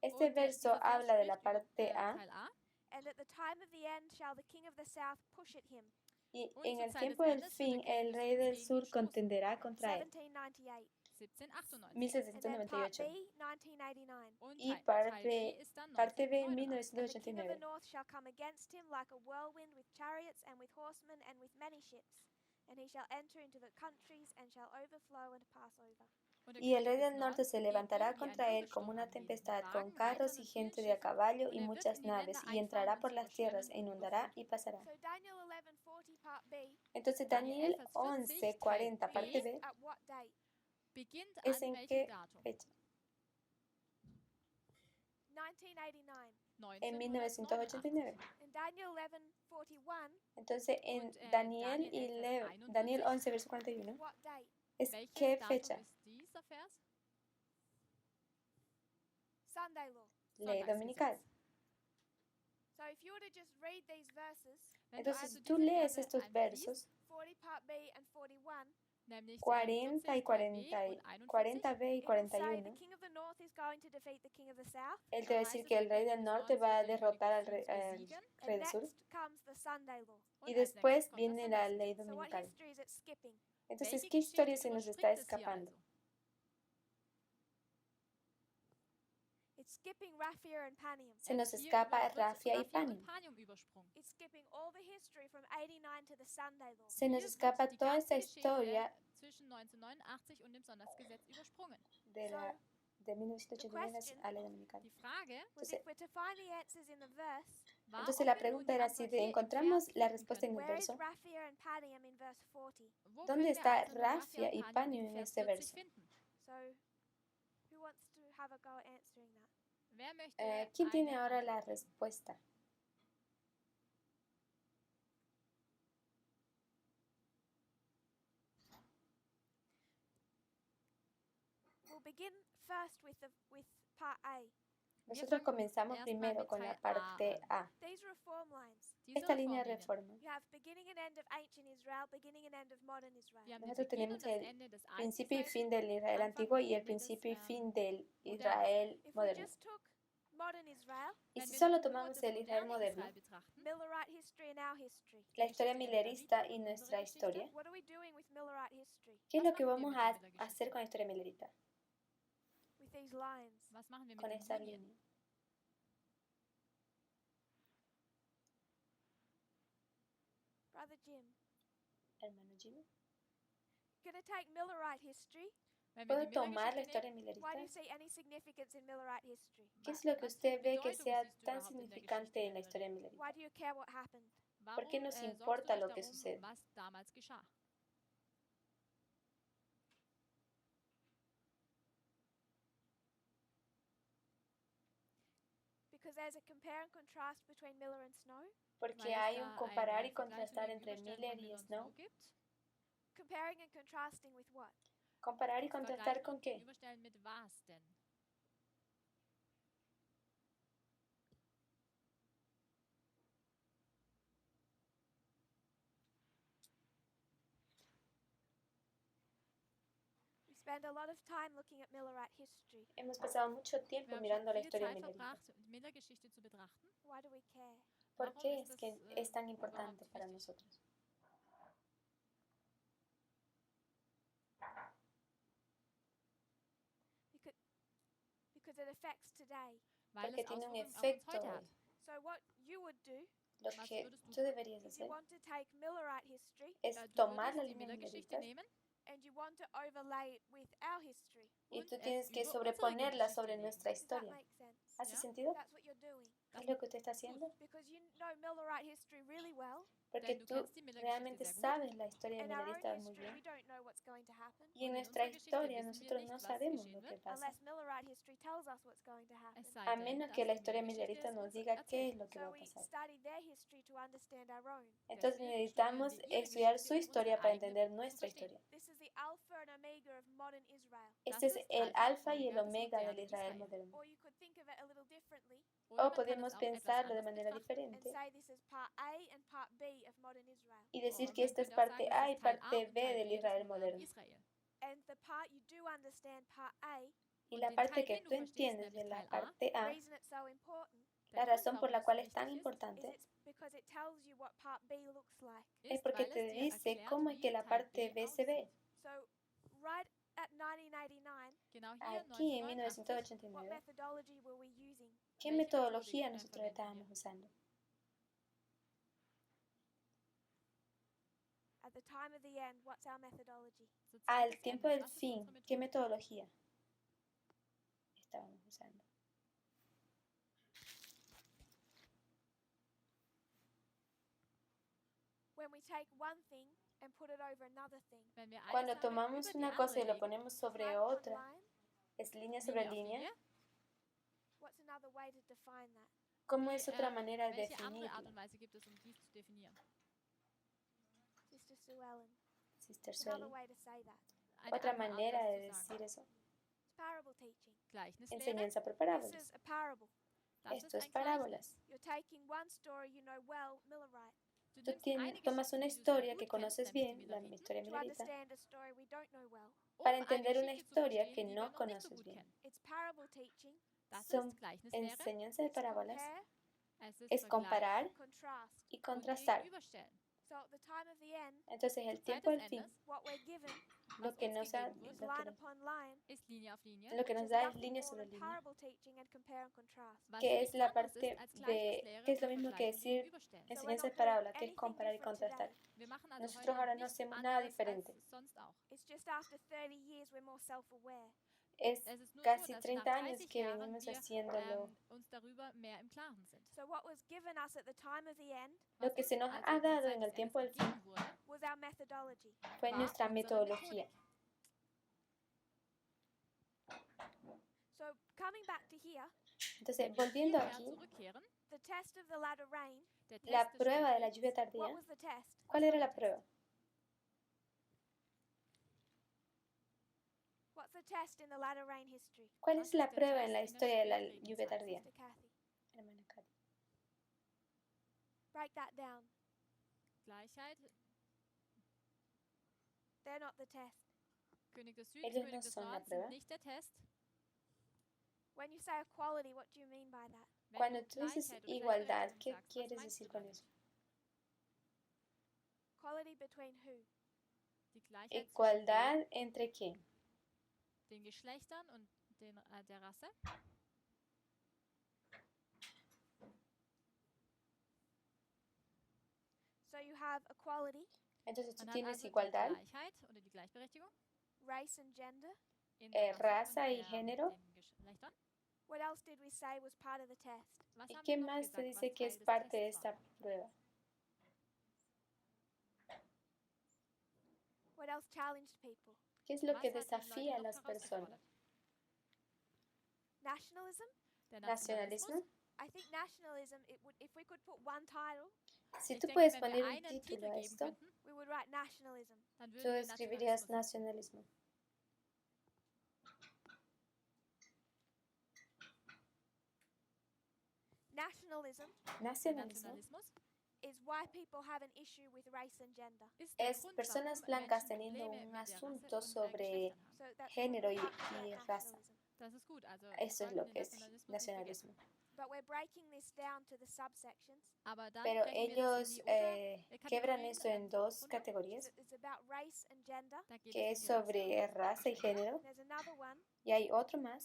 Este Und verso dieser Vers habla de la spricht über, parte A Teil A. and at the time of the end shall the king of the south push at him. y Und en zur el Zeit des tiempo del Endes wird fin der König el des rey Südens del gegen ihn sur stoßen. contenderá contra él. 1798. 1798. And then part 1798. B, 1989. Und Y Teil parte, B ist dann parte B 1989. And the king of the 1989. north shall come against him like a whirlwind with chariots and with horsemen and with many ships. And he shall enter into the countries and shall overflow and pass over. Und der Y el König rey des del norte Nordens se gegen levantará ihn wie ein contra él Wirbelsturm como una angehen, mit tempestad, con Wagen, carros Reitern y und vielen gente de a Schiffen. caballo Und y er wird muchas in die naves, Länder y entrará einfallen por und las sie tierras, e überschwemmen und inundará überfluten. y pasará. So Daniel 11:40 part B Entonces Daniel Daniel 11, 11, Teil 40, B, parte begins B, at what date? beginnt es an en welchem qué Datum? fecha. 1989. En 1989. 1989. In Daniel 11:41, Entonces en Und, Daniel, Daniel 11, Vers Daniel 41. 11, verso 41, what date? es Welches qué Datum fecha. ist dieser Vers? Sunday law. Ley dominical. So if you were to just read these verses, Wenn du Entonces also si tú diese lees Verse estos einfach liest, versos, 40 part B and 41, nämlich 40 y 40 Teil B 40, und 40b y it will say the 41, king of the north is going to defeat the king of the south. él te va a decir que el rey del norte va a derrotar al rey del And sur. next comes the Sunday law. Y después viene la ley So what dominical. history is it skipping? Entonces, ¿qué historia se nos está escapando? It's skipping Raphia and Panium. Se nos escapa Rafia y Panium. übersprungen. It's skipping all the history from 89 to the Sunday law. Se nos Hier escapa wird die toda ganze esa historia Geschichte zwischen 1989 und dem Sonntagsgesetz übersprungen. de 1989 a la dominical. Die Frage Was Entonces, if we're to find the answers in the verse, war, Entonces ob la wir nun pregunta die era Antwort si hier im encontramos Vers la finden respuesta en können. el where is verso. Raphia and Panium in verse 40? Wo ¿Dónde können wir está also Raphia Rafia y und Panium im en Vers este 40 verso? finden? So, who wants to have a go at answering that? Wer möchte ¿Quién tiene eine ahora Antwort? la respuesta? We'll begin first with part A. Nosotros comenzamos erstmal primero mit con la Teil parte A. These reform lines. Diese Esta línea de Reformlinien. reforma. You have beginning and end of ancient Israel, beginning and end of modern Israel. Wir haben den Nosotros Beginn und tenemos das el Ende des alten principio y Israel. fin del Israel Anfang antiguo y el und Ende des, principio y fin del modernen Israel If we moderno. just took modern Israel, Y Wenn si wir solo nur tomamos das el Israel moderne moderno, Israel betrachten, Millerite history and our history, la historia Geschichte der millerista Milleriten y und nuestra unsere Geschichte, historia, what are we doing with Millerite history? ¿qué es Was lo que machen wir vamos mit der a Millergeschichte? hacer con la historia millerita? With these lines? was machen wir mit Con den esa Linien? línea. Brother Jim, Hermano Jimmy, gonna take Millerite history. Wenn wir ¿puedo die tomar la Millergeschichte historia nehmen, millerita? Why do you see any significance in Millerite history? ¿Qué es lo que was usted für ve que Bedeutung sea siehst du tan überhaupt in der significante Geschichte en la der historia Milleriten? millerita? Why do you care what happened? ¿Por qué Warum nos sorgst du importa dich lo que darum, sucede? was damals geschah? Because there's a compare and contrast between Miller and Snow. Porque Weil es hay un da comparar eine y Vergleichung contrastar entre Gegenüberstellen Miller von y Miller und Snow. gibt. Comparing and contrasting with what? ¿Comparar y contrastar Vergleichen con und qué? gegenüberstellen mit was denn? We spend a lot of time looking at Millerite history. Hemos pasado mucho tiempo Wir haben mirando schon la viel historia Zeit millerita. verbracht, die Millergeschichte zu betrachten. Why do we care? ¿Por Warum qué ist es que das, es tan überhaupt importante para wichtig? nosotros? Because it affects today. Weil Porque es tiene un Auswirkungen auf uns efecto heute hoy. hat. So what you would do Lo Was que würdest du tú deberías is you hacer want to take Millerite history es Du tomar würdest la die línea Millergeschichte millerita nehmen and you want to overlay it with our history. y und tú es tienes que über unsere sobreponerla Geschichte sobre legen. nuestra Does that historia. make sense? ¿Hace Ja. sentido? That's what you're doing. ¿Es lo que usted está haciendo? Because you know Millerite history really well. Porque Denn du tú kennst die Millergeschichte realmente sehr gut. sabes la historia In our own millerista muy history, we bien. don't know what's going to happen Y en Und in nuestra unserer Geschichte historia wissen wir nosotros nicht, no was sabemos geschehen lo que wird, pasa. unless Millerite history tells us what's going to happen. es sei A denn, menos dass que la die historia Millergeschichte millerita es nos uns diga qué erzählt. es lo que So va a we pasar. study their history to understand our own. Entonces Deswegen necesitamos studieren wir ihre estudiar Geschichte, su um historia unsere para eigene entender zu nuestra verstehen. historia. This is the alpha and omega of modern Israel. Este es el alfa y el des omega del modernen Israel Israel. moderno. Or you could think of it a little differently Oder O man kann es podemos auch etwas pensarlo de anders manera betrachten and diferente say this is part A and part B of modern Israel. y decir und que man esta es könnte auch parte sagen, A das y ist Teil A parte und B Teil del B des Israel modernen moderno. Israel. And the part you do understand, part A, Y Und la den parte Teil, que den du tú verstehst, entiendes de nämlich la Teil A, parte A, reason it's so important la der Grund, razón por warum la es so cual es tan wichtig is importante it's because it tells you what part B looks like. es ist, porque weil te es dir dice erklärt, cómo es wie que la Teil parte B B se ve. aussieht. So right at 1989, Genau hier, Aquí en 1989, what 1989, methodology were we using? ¿qué welche metodología Methodik, nosotros verwenden estábamos wir? usando? At the time of the end, what's our methodology? Zur Zeit Al des tiempo Endes, del was ist fin, unsere ¿qué Methodik? metodología estábamos usando? When we take one thing and put it over another thing. Wenn wir eine Cuando Sache tomamos über die una cosa andere y lo legen, ponemos sobre Line upon otra, line, es línea sobre Linie auf línea, Linie, what's another way to define that? ¿cómo wie, es otra manera de welche andere definirlo? Art und Weise gibt es, um dies zu definieren? Sister Sue Ellen. Sister It's another Sueli. way to say that. Eine Otra andere Art, manera das de zu sagen. decir eso. It's parable teaching. Gleichnislehre, Enseñanza por This parábolas. is a parable. das Esto ist es ein parábolas. Gleichnis. You're taking one story you know well, Millerite, Du Tú nimmst eine tomas Geschichte, una die du sehr historia gut que kennst, conoces nämlich die bien, la Milleriten, historia to millerita, understand a story we don't know well. para eine entender una Geschichte zu historia verstehen, que die wir no noch nicht so conoces gut bien. kennen. It's parable teaching. Das Son ist Gleichnislehre, enseñanza de It's parábolas, compare, es ist es comparar Vergleich contrast. y und contrastar. gegenüberstellen. So at the time of the end, Entonces, el Zur Zeit tiempo des del fin, Endes, what we're given lo was que uns nos da, gegeben is wird, line upon line, ist Linie auf Linie, lo que which nos is da es nothing línea more sobre than línea, parable teaching and compare and contrast. was que es nichts la anderes parte ist als de, Gleichnislehre que es lo und mismo que Vergleichen decir gegenüberstellen. So we're enseñanza not de doing parábola, que es anything comparar y different contrastar. today. Wir machen also Nosotros heute ahora no nichts hacemos nada anderes diferente. als sonst auch. It's just after 30 years we're more self-aware. Es Es ist nur so, casi dass 30 nach años 30 que Jahren venimos wir haciéndolo. uns darüber mehr im Klaren sind. So what was given us at the time of the end Lo Was que uns se nos also ha zur dado Zeit en des el tiempo del Endes fin gegeben wurde, was our methodology. fue war nuestra unsere metodología. Methodik. So coming back to here, Entonces, volviendo Hierher aquí, zurückkehren, the test of the latter rain, der la Test des prueba de la lluvia Spätregens, tardía, what was the test? ¿cuál era la prueba? What's the test in the latter rain history? ¿Cuál Was es la ist der prueba en Test la in der historia de la Spätregenzeit? lluvia tardía? Sister Kathy, Hermana Katy. break that down. Gleichheit, They're not the test. König des Südens, Ellos König no des son la Nordens prueba. sind nicht der Test. When you say equality, what do you mean by that? Wenn Cuando du tú dices Gleichheit oder igualdad, Gleichberechtigung ¿qué sagst, was quieres meinst decir du con damit? eso? Equality between who? Die Gleichheit zwischen ¿Igualdad entre qué? den Geschlechtern und der Rasse. So you have equality, Entonces tú Man hat tienes also die igualdad, Gleichheit oder die Gleichberechtigung race and gender. in der raza Rasse y und género. den Geschlechtern. What else did we say was part of the test? Was ¿Y haben qué wir noch más te gesagt, dice was que Teil es des parte de Tests war? esta prueba? What else challenged people? ¿Qué es lo Was que hat die Leute desafía a noch las personas? herausgefordert? Nationalism? Der ¿Nacionalismo? I think nationalism, if we could put one title, Si Ich tú denke, puedes wenn wir poner un einen título Titel a geben esto, könnten, we would write nationalism. dann tú würden wir escribirías Nationalismus. nacionalismo. Nationalism Der Nacionalismo Nationalismus is why people have an issue with race and gender. ist der es Grund, personas warum blancas Menschen teniendo Probleme un mit der Rasse asunto und sobre Geschlechtern haben. So that's género we y can't call it raza. nationalism. Das ist gut, also wir Eso es sollten lo den que es Nationalismus nicht vergessen. nacionalismo. But we're breaking this down to the subsections. Aber dann Pero brechen wir das ellos in die quebran Unterkategorien, esto en dos runter. categorías, It's about race and gender. Da geht que es es um die Rasse sobre und raza y Geschlechter. género, There's another one, y hay otro más,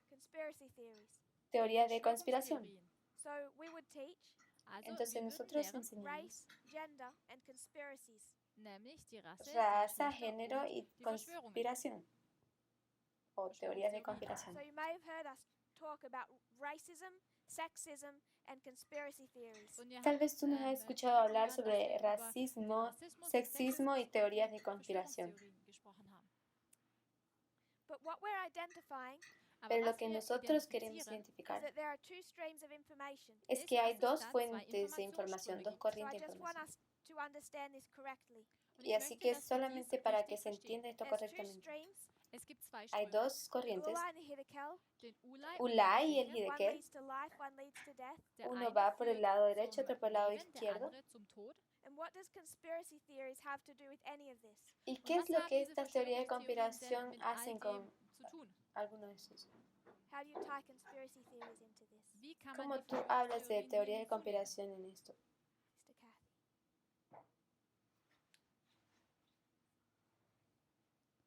conspiracy theories. teoría de conspiración. Verschwörungstheorien. So we would teach Also Entonces wir würden nosotros lehren, enseñamos race, gender, and conspiracies. nämlich die Rasse, die raza, Geschlechter género und y die Verschwörungen. conspiración, o teorías de Verschwörungstheorien. conspiración. So you may have heard us talk about racism, sexism, and conspiracy theories. Und ihr Tal habt, vez tú nos has escuchado kennengelernt, hablar dass sobre wir über den racismo, Rassismus, den sexismo y Sexismus teorías und de conspiración. Verschwörungstheorien gesprochen haben. But what we're identifying Aber Pero lo was que wir nosotros queremos identifizieren, is identificar that there are two streams of information. es ist, que hay dass es dos da zwei fuentes de información, Informationsströme dos gibt. So I corrientes de just want información. us to understand this correctly. Und Y ich así möchte, que dass wir solamente dies para que richtig se verstehen. entienda esto There's two correctamente. streams, Es gibt zwei Hay Ströme, dos the corrientes, Ulai and the Hiddekel. den Ulai und Ulai y den el Hiddekel. One Hiddekel. leads to life, one leads to death. Der Uno eine va por el führt lado derecho, zum otro por el lado Leben, der izquierdo. andere zum Tod. And what does conspiracy theories have to do with any of this? ¿Y Und qué was es lo haben que diese estas teorías de Verschwörungstheorien denn conspiración mit all hacen dem con zu tun? alguno de esos? How do you tie conspiracy theories into this, Wie kann man ¿Cómo die tú hablas de Verschwörungstheorien teorías hier de hinzunehmen? conspiración en esto? Mr. Cathy?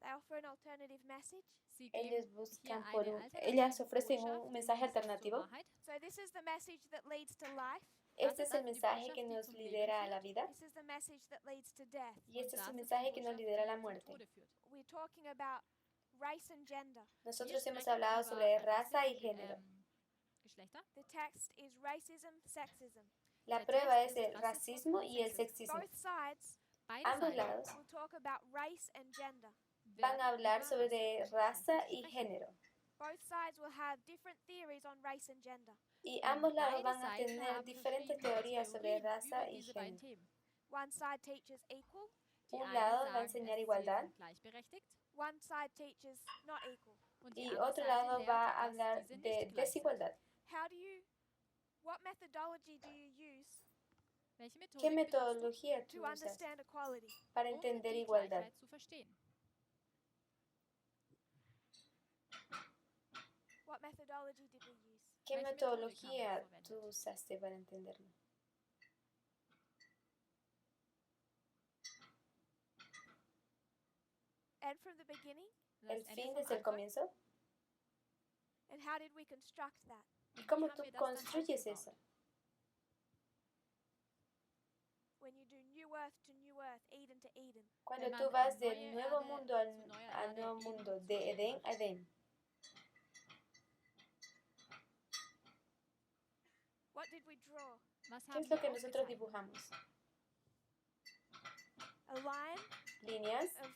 They offer an alternative message. Sie Ellos geben buscan hier por eine ellas alternative ofrecen Botschaft un in mensaje Bezug zur alternativo. Wahrheit. So this is the message that leads to life. Este Das es el ist also die mensaje Botschaft, que die nos zum Leben lidera a la führt. vida This is the message that leads to death. y este es Das el ist die mensaje que nos Botschaft, lidera a la die zum muerte. Tode führt. We're talking about race and gender. Nosotros Wir hemos sprechen hablado über sobre Rasse raza y und, género. Geschlechter. The text is racism, sexism. La Der prueba Test es ist el racismo und y el Sexismus. sexismo. Both sides Beide Ambos Seiten lados will talk about race and gender. van a hablar über sobre Rasse und raza Geschlechter y sprechen. género. Both sides will have different theories on race and gender. Y ambos lados Beide van a Seiten tener haben diferentes verschiedene teorías sobre Theorien raza über y diese beiden género. Themen. One side teaches equal, Die Un einen lado va a sagen, enseñar sie igualdad sind gleichberechtigt one side teaches not equal. und die y andere otro Seite lado lehrt, va a dass hablar diese de nicht gleich sind. desigualdad. What methodology do you use Welche ¿Qué Methodik benutzt du, metodología tú to usas understand equality? para um entender die igualdad? Gleichheit zu verstehen? What methodology did we use? ¿Qué Welche Methodik haben wir metodología verwendet? tú usaste para entenderlo? And from the beginning? Das ¿El Ende fin vom desde el Anfang? comienzo? And how did we construct that? ¿Y cómo Wie haben tú wir das dann construyes aufgebaut? eso? When you do new earth to new earth, Eden to Eden. Cuando Wenn tú man vas neue del nuevo Erde mundo zu neuer al Erde, nuevo Eden mundo, zu de Eden Edén macht. a Edén, What did we draw? Was ¿qué haben es lo wir que nosotros aufgezeichnet? dibujamos? A line Líneas. of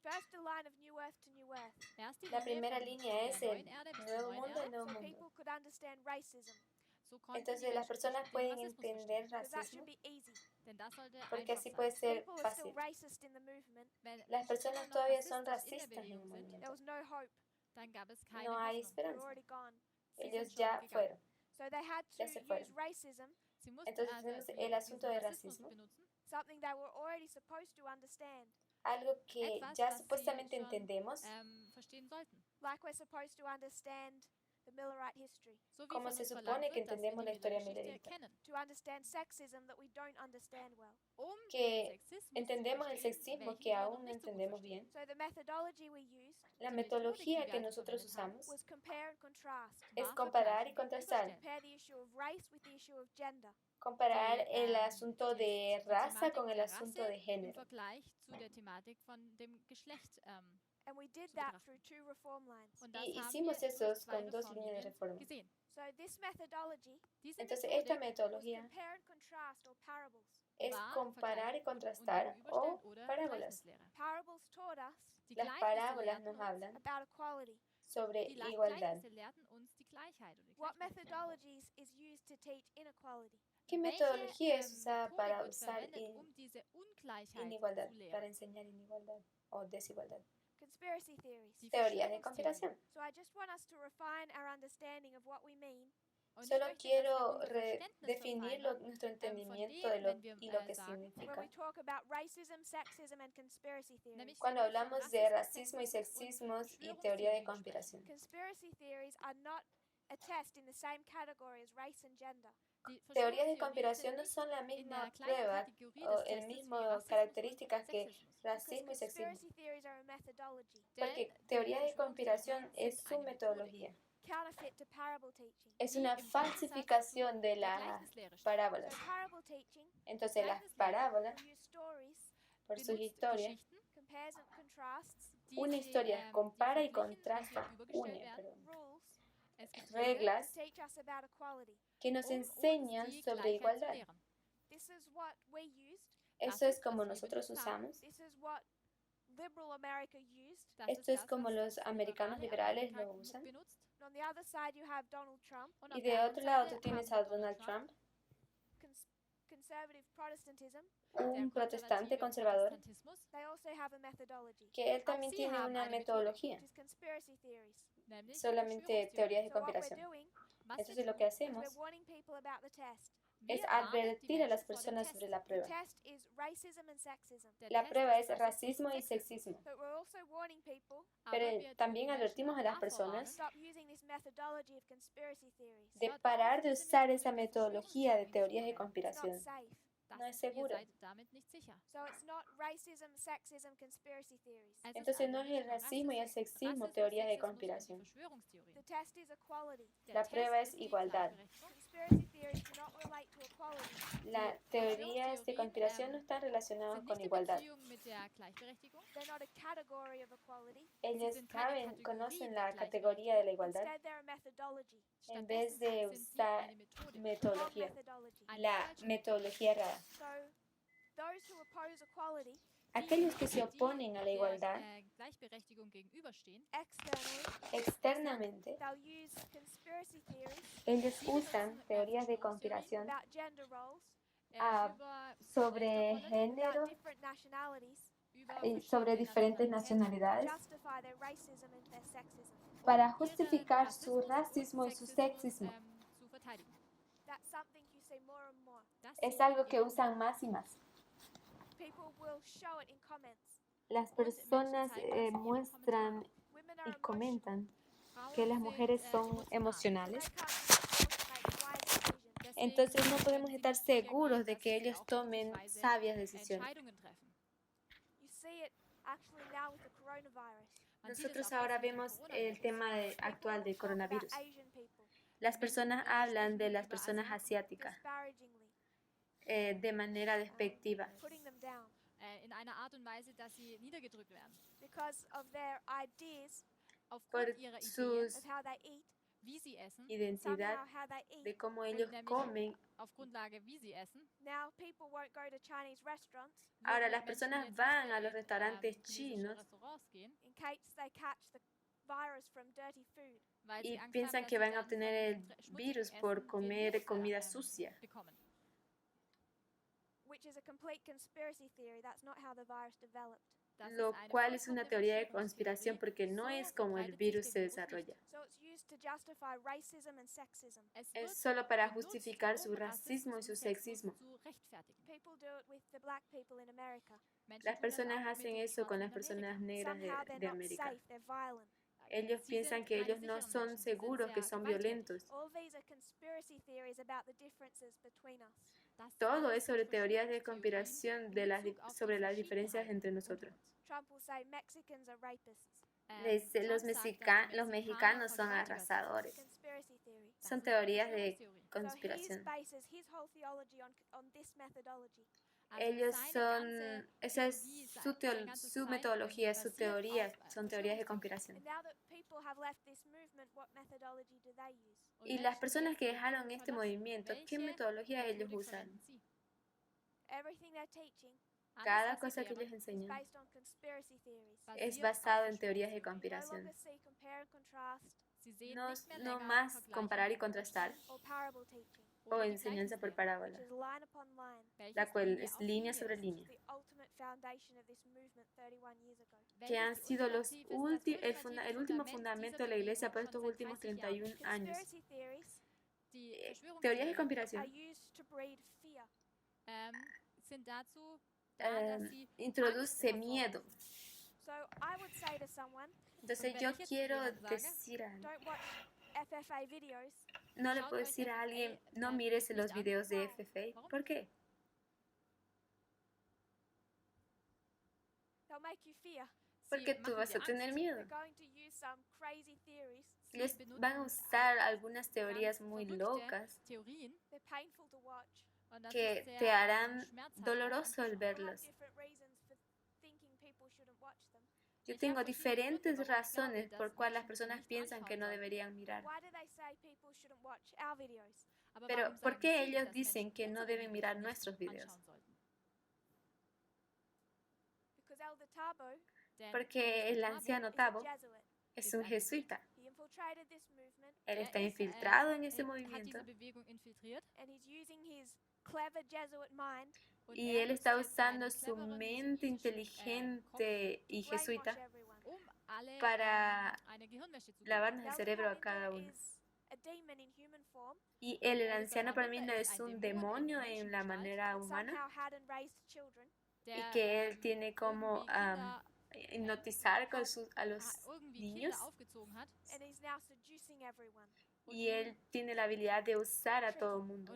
first a line of new earth to new earth, Erst die La Linie primera von línea der es el neuen Erde bis zur nuevo neuen mundo, el Erde. nuevo so mundo. people could understand racism. So konnten die Entonces las Menschen personas den pueden Rassismus entender verstehen. Because that racismo should be easy. Denn das sollte porque einfach así sein. puede ser People are still fácil. racist in the movement. Wenn Las Menschen personas immer noch todavía son rassistisch in der racistas en el Bewegung sind, There movimiento. was no hope. dann gab es keine No hay Hoffnung. They're esperanza. already gone. Sie Ellos sind schon ya gegangen. fueron. So they had to Ya se use fueron. racism Sie mussten Entonces also tenemos el diesen asunto de Rassismus racismo benutzen, something they were already supposed to understand, algo que Etwas, ya was sie supuestamente schon, entendemos, verstehen sollten. like we're supposed to understand the Millerite history, So wie como von se uns verlangt supone que wird, dass wir entendemos die la historia Miller-Geschichte millerita, kennen. to understand sexism that we don't understand well. Den que Sexismus zu entendemos el verstehen, sexismo welchen que wir noch aún no nicht so gut entendemos verstehen. bien. So the methodology we used La Die Methodik, metodología die wir que also nosotros verwendet haben, usamos was compare and contrast, es war comparar y vergleichen und contrastar. gegenüberstellen. compare the issue of race with the issue of gender, Comparar el Die asunto de raza Thematik con el der asunto Rasse de im género. Vergleich zu der Thematik von dem Geschlecht. and we did Zu that betrachten. through 2 reform lines. Und das Y haben hicimos wir durch eso 2 con 2 líneas de Reformlinien reforma. gesehen. So this methodology Diese Entonces, esta Methodik was metodología compare and contrast or parables. es war comparar y vergleichen und contrastar o gegenüberstellen oder parábolas. Gleichnislehre. Parables taught us Die Las Gleichnisse parábolas lehrten nos uns, hablan about equality. sobre die igualdad. Gleichnisse lehrten uns die Gleichheit oder die What Gleichberechtigung. methodologies is used to teach inequality? ¿Qué Welche metodología es usada Methodik para wird usar verwendet, diese Ungleichheit inigualdad, zu para lehren? enseñar inigualdad o desigualdad? Conspiracy theories. Die Teorías de Verschwörungstheorien. conspiración. So I just want us to refine our understanding of what we mean Und ich Solo möchte, dass wir quiero unser Verständnis definir verfeinern, nuestro von entendimiento dem, de lo, wenn wir y lo que sagen, when significa. we talk about racism, sexism, and conspiracy theories. nämlich Cuando wenn wir von hablamos de Rassismus, racismo y Sexismus und sexismos y teoría de Verschwörungstheorien conspiración. Conspiracy theories are not a test in the same category as race and gender. sprechen. Die Teorías de Verschwörungstheorien conspiración sind no nicht son la in der misma gleichen prueba Kategorie o des el Testes mismo wie Rassismus características und que Sexismus. Because racismo y sexismo. conspiracy theories are a methodology, Porque Denn teoría de die conspiración Verschwörungstheorien es sind su eine Methodik, metodología. counterfeit to parable teaching. Es die una im Gegensatz falsificación de der las Gleichnislehre steht. So parábolas. parable teaching Entonces las Gleichnislehre parábolas, will use stories, por sus Benutzt historias, Geschichten, compares and contrasts, die una sie, historia die compara y verglichen und contrasta, gegenübergestellt une, werden. perdón, rules Es gibt Regeln, to reglas teach us about equality. que nos uns enseñan die sobre Gleichheit zu igualdad. lehren. This is what we used. Eso es was como wir nosotros benutzt haben. usamos. This is what liberal America used. Das Esto ist es das, como was los das americanos liberale liberales Amerika lo usan. benutzt. And on the other side, you have Donald Trump, Und Y auf de der otro anderen lado Seite tú tienes haben a wir Donald Trump, conservative Protestantism. un der protestante konservative conservador, Protestantismus, They also have a methodology, que él Auch también sie tiene haben una eine metodología, which is conspiracy theories. nämlich solamente Verschwörungstheorien. teorías de So what we're conspiración. doing Was wir Entonces lo tun, que is hacemos we're warning people about the test. es wir warnen die advertir a las Menschen vor dem personas Test. sobre la The prueba. test is racism and sexism. Der La Test prueba ist es racismo y sexismo, But we're also warning people Aber pero wir tun también die Menschen advertimos auch a las davor personas warnen, stop using this methodology of conspiracy theories. de hört parar auf, de diese usar Methodik esa der metodología de Verschwörungstheorien zu teorías de It's verwenden. not conspiración. safe. No es Ihr seguro. seid damit nicht sicher. So it's not racism, sexism, conspiracy theories. Es ist Entonces no also es nicht el nur racismo y el Rassismus, sexismo, Rassismus, teorías de Sexismus und die conspiración. Verschwörungstheorien. The test is equality. Der La Test prueba es ist die igualdad. Gleichberechtigung. Conspiracy theories do not relate to equality. Las teorías de conspiración no están relacionadas Sind con nicht in igualdad. Beziehung mit der Gleichberechtigung. They're not a category of equality. Ellos sind keine saben, Kategorie conocen der la categoría de la igualdad Instead, they're a methodology. en vez Stattdessen de sind sie usar eine Methodik. Wrong metodología, methodology. Eine la falsche metodología errada. So those who oppose equality Aquellos que se die oponen a la der, igualdad Gleichberechtigung gegenüberstehen, externally, externamente, they'll use conspiracy theories ellos usan teorías de conspiración about gender roles, über sobre Geschlechterrollen, género about different nationalities, über y sobre verschiedene diferentes Nationalitäten, nacionalidades justify their racism and their sexism. para ihren justificar su Rassismus und racismo y su sexismo. zu verteidigen. That's something you see more and more. Das Es sehen algo wir que immer usan mehr. más y más. People will show it in comments. Las Und Menschen personas zeigen das in ihren muestran Women y are emotional. comentan Frauen que las sind, mujeres son So they emocionales. can't be forced to make wise decisions. Deswegen Entonces no können podemos sie estar nicht sicher seguros gehen, de dass que sie ellos auch tomen wirklich weise sabias decisiones. Entscheidungen treffen. You see it actually now with the coronavirus. Man sieht es Nosotros auch ahora jetzt mit dem vemos el Coronavirus. tema actual del People talk about coronavirus. Asian people Las personas hablan de las über personas Asien asiáticas disparagingly, de manera despectiva putting them down In einer Art und Weise, dass sie niedergedrückt werden. because of their ideas por Aufgrund ihrer Ideen, sus of how they eat, wie sie essen, identidad, somehow how they eat. de cómo ellos nämlich comen. auf Grundlage, wie sie essen. Now people won't go to Chinese restaurants Ahora würden las Menschen personas jetzt van nicht a los in, restaurantes chinesische chinos Restaurants gehen, in case they catch the virus from dirty food. weil y sie Angst piensan haben, que dass sie van a dann obtener von el dem schmutzigen virus Essen por den comer Virus, comida sucia. bekommen. Which is a complete conspiracy theory. That's not how the virus developed. lo cual es una teoría de conspiración porque no es como el virus se desarrolla. So it's used to justify racism and sexism. Es solo para justificar su racismo y su sexismo. People do it with the black people in America. Las personas hacen eso con las personas negras Somehow they're de not América. safe, they're violent. Ellos piensan que ellos no son seguros, que son violentos. All these are conspiracy theories about the differences between us. Todo es sobre teorías de conspiración sobre las diferencias entre nosotros. Trump will say Mexicans are rapists. Los mexicanos son arrasadores. Conspiracy theory. Son teorías de So he conspiración. bases his whole theology on this methodology. Ellos son, esa es su metodología, su teoría, son teorías de conspiración. And now that people have left this movement, what methodology do they use? Y las personas que dejaron este movimiento, ¿qué metodología ellos usan? Everything they're teaching Cada cosa que ellos is enseñan based on conspiracy theories. es basado en teorías de No conspiración. longer see compare and contrast No más comparar y contrastar or parable teaching, o enseñanza por which parábola, is line upon line. la cual es línea sobre línea, The ultimate foundation of this movement 31 years ago. que han sido el último fundamento de la iglesia por estos últimos 31 años. Conspiracy theories Teorías de are conspiración used to breed fear. introduce miedo. So I would say to someone, Entonces yo quiero decir a alguien, don't watch FFA videos no le puedo decir a alguien, no mires los videos de FFA. ¿Por qué? they'll make you fear. Porque tú vas a tener miedo. They're going to use some crazy theories. Les van a usar algunas teorías muy locas They're painful to watch. que te harán doloroso el I have verlos. different reasons for thinking people shouldn't watch them. Yo tengo diferentes razones por cuales las personas piensan que no deberían mirar. Why do they say people shouldn't watch our videos? Pero ¿por qué ellos dicen que no deben mirar nuestros videos? Because Elder Tabo Porque el anciano is a Tabo Jesuit. es un jesuita. He infiltrated this movement Él está infiltrado en ese movimiento and he's using his clever Jesuit mind y él está usando su mente inteligente y to brainwash jesuita everyone. para lavarnos el Elder cerebro a Tabo cada uno. is a demon in human form Y el anciano para mí no es un demonio en la manera humana somehow had and raised children. y que él tiene como hipnotizar a los niños And he's now seducing everyone. y él tiene la habilidad de usar a todo el mundo,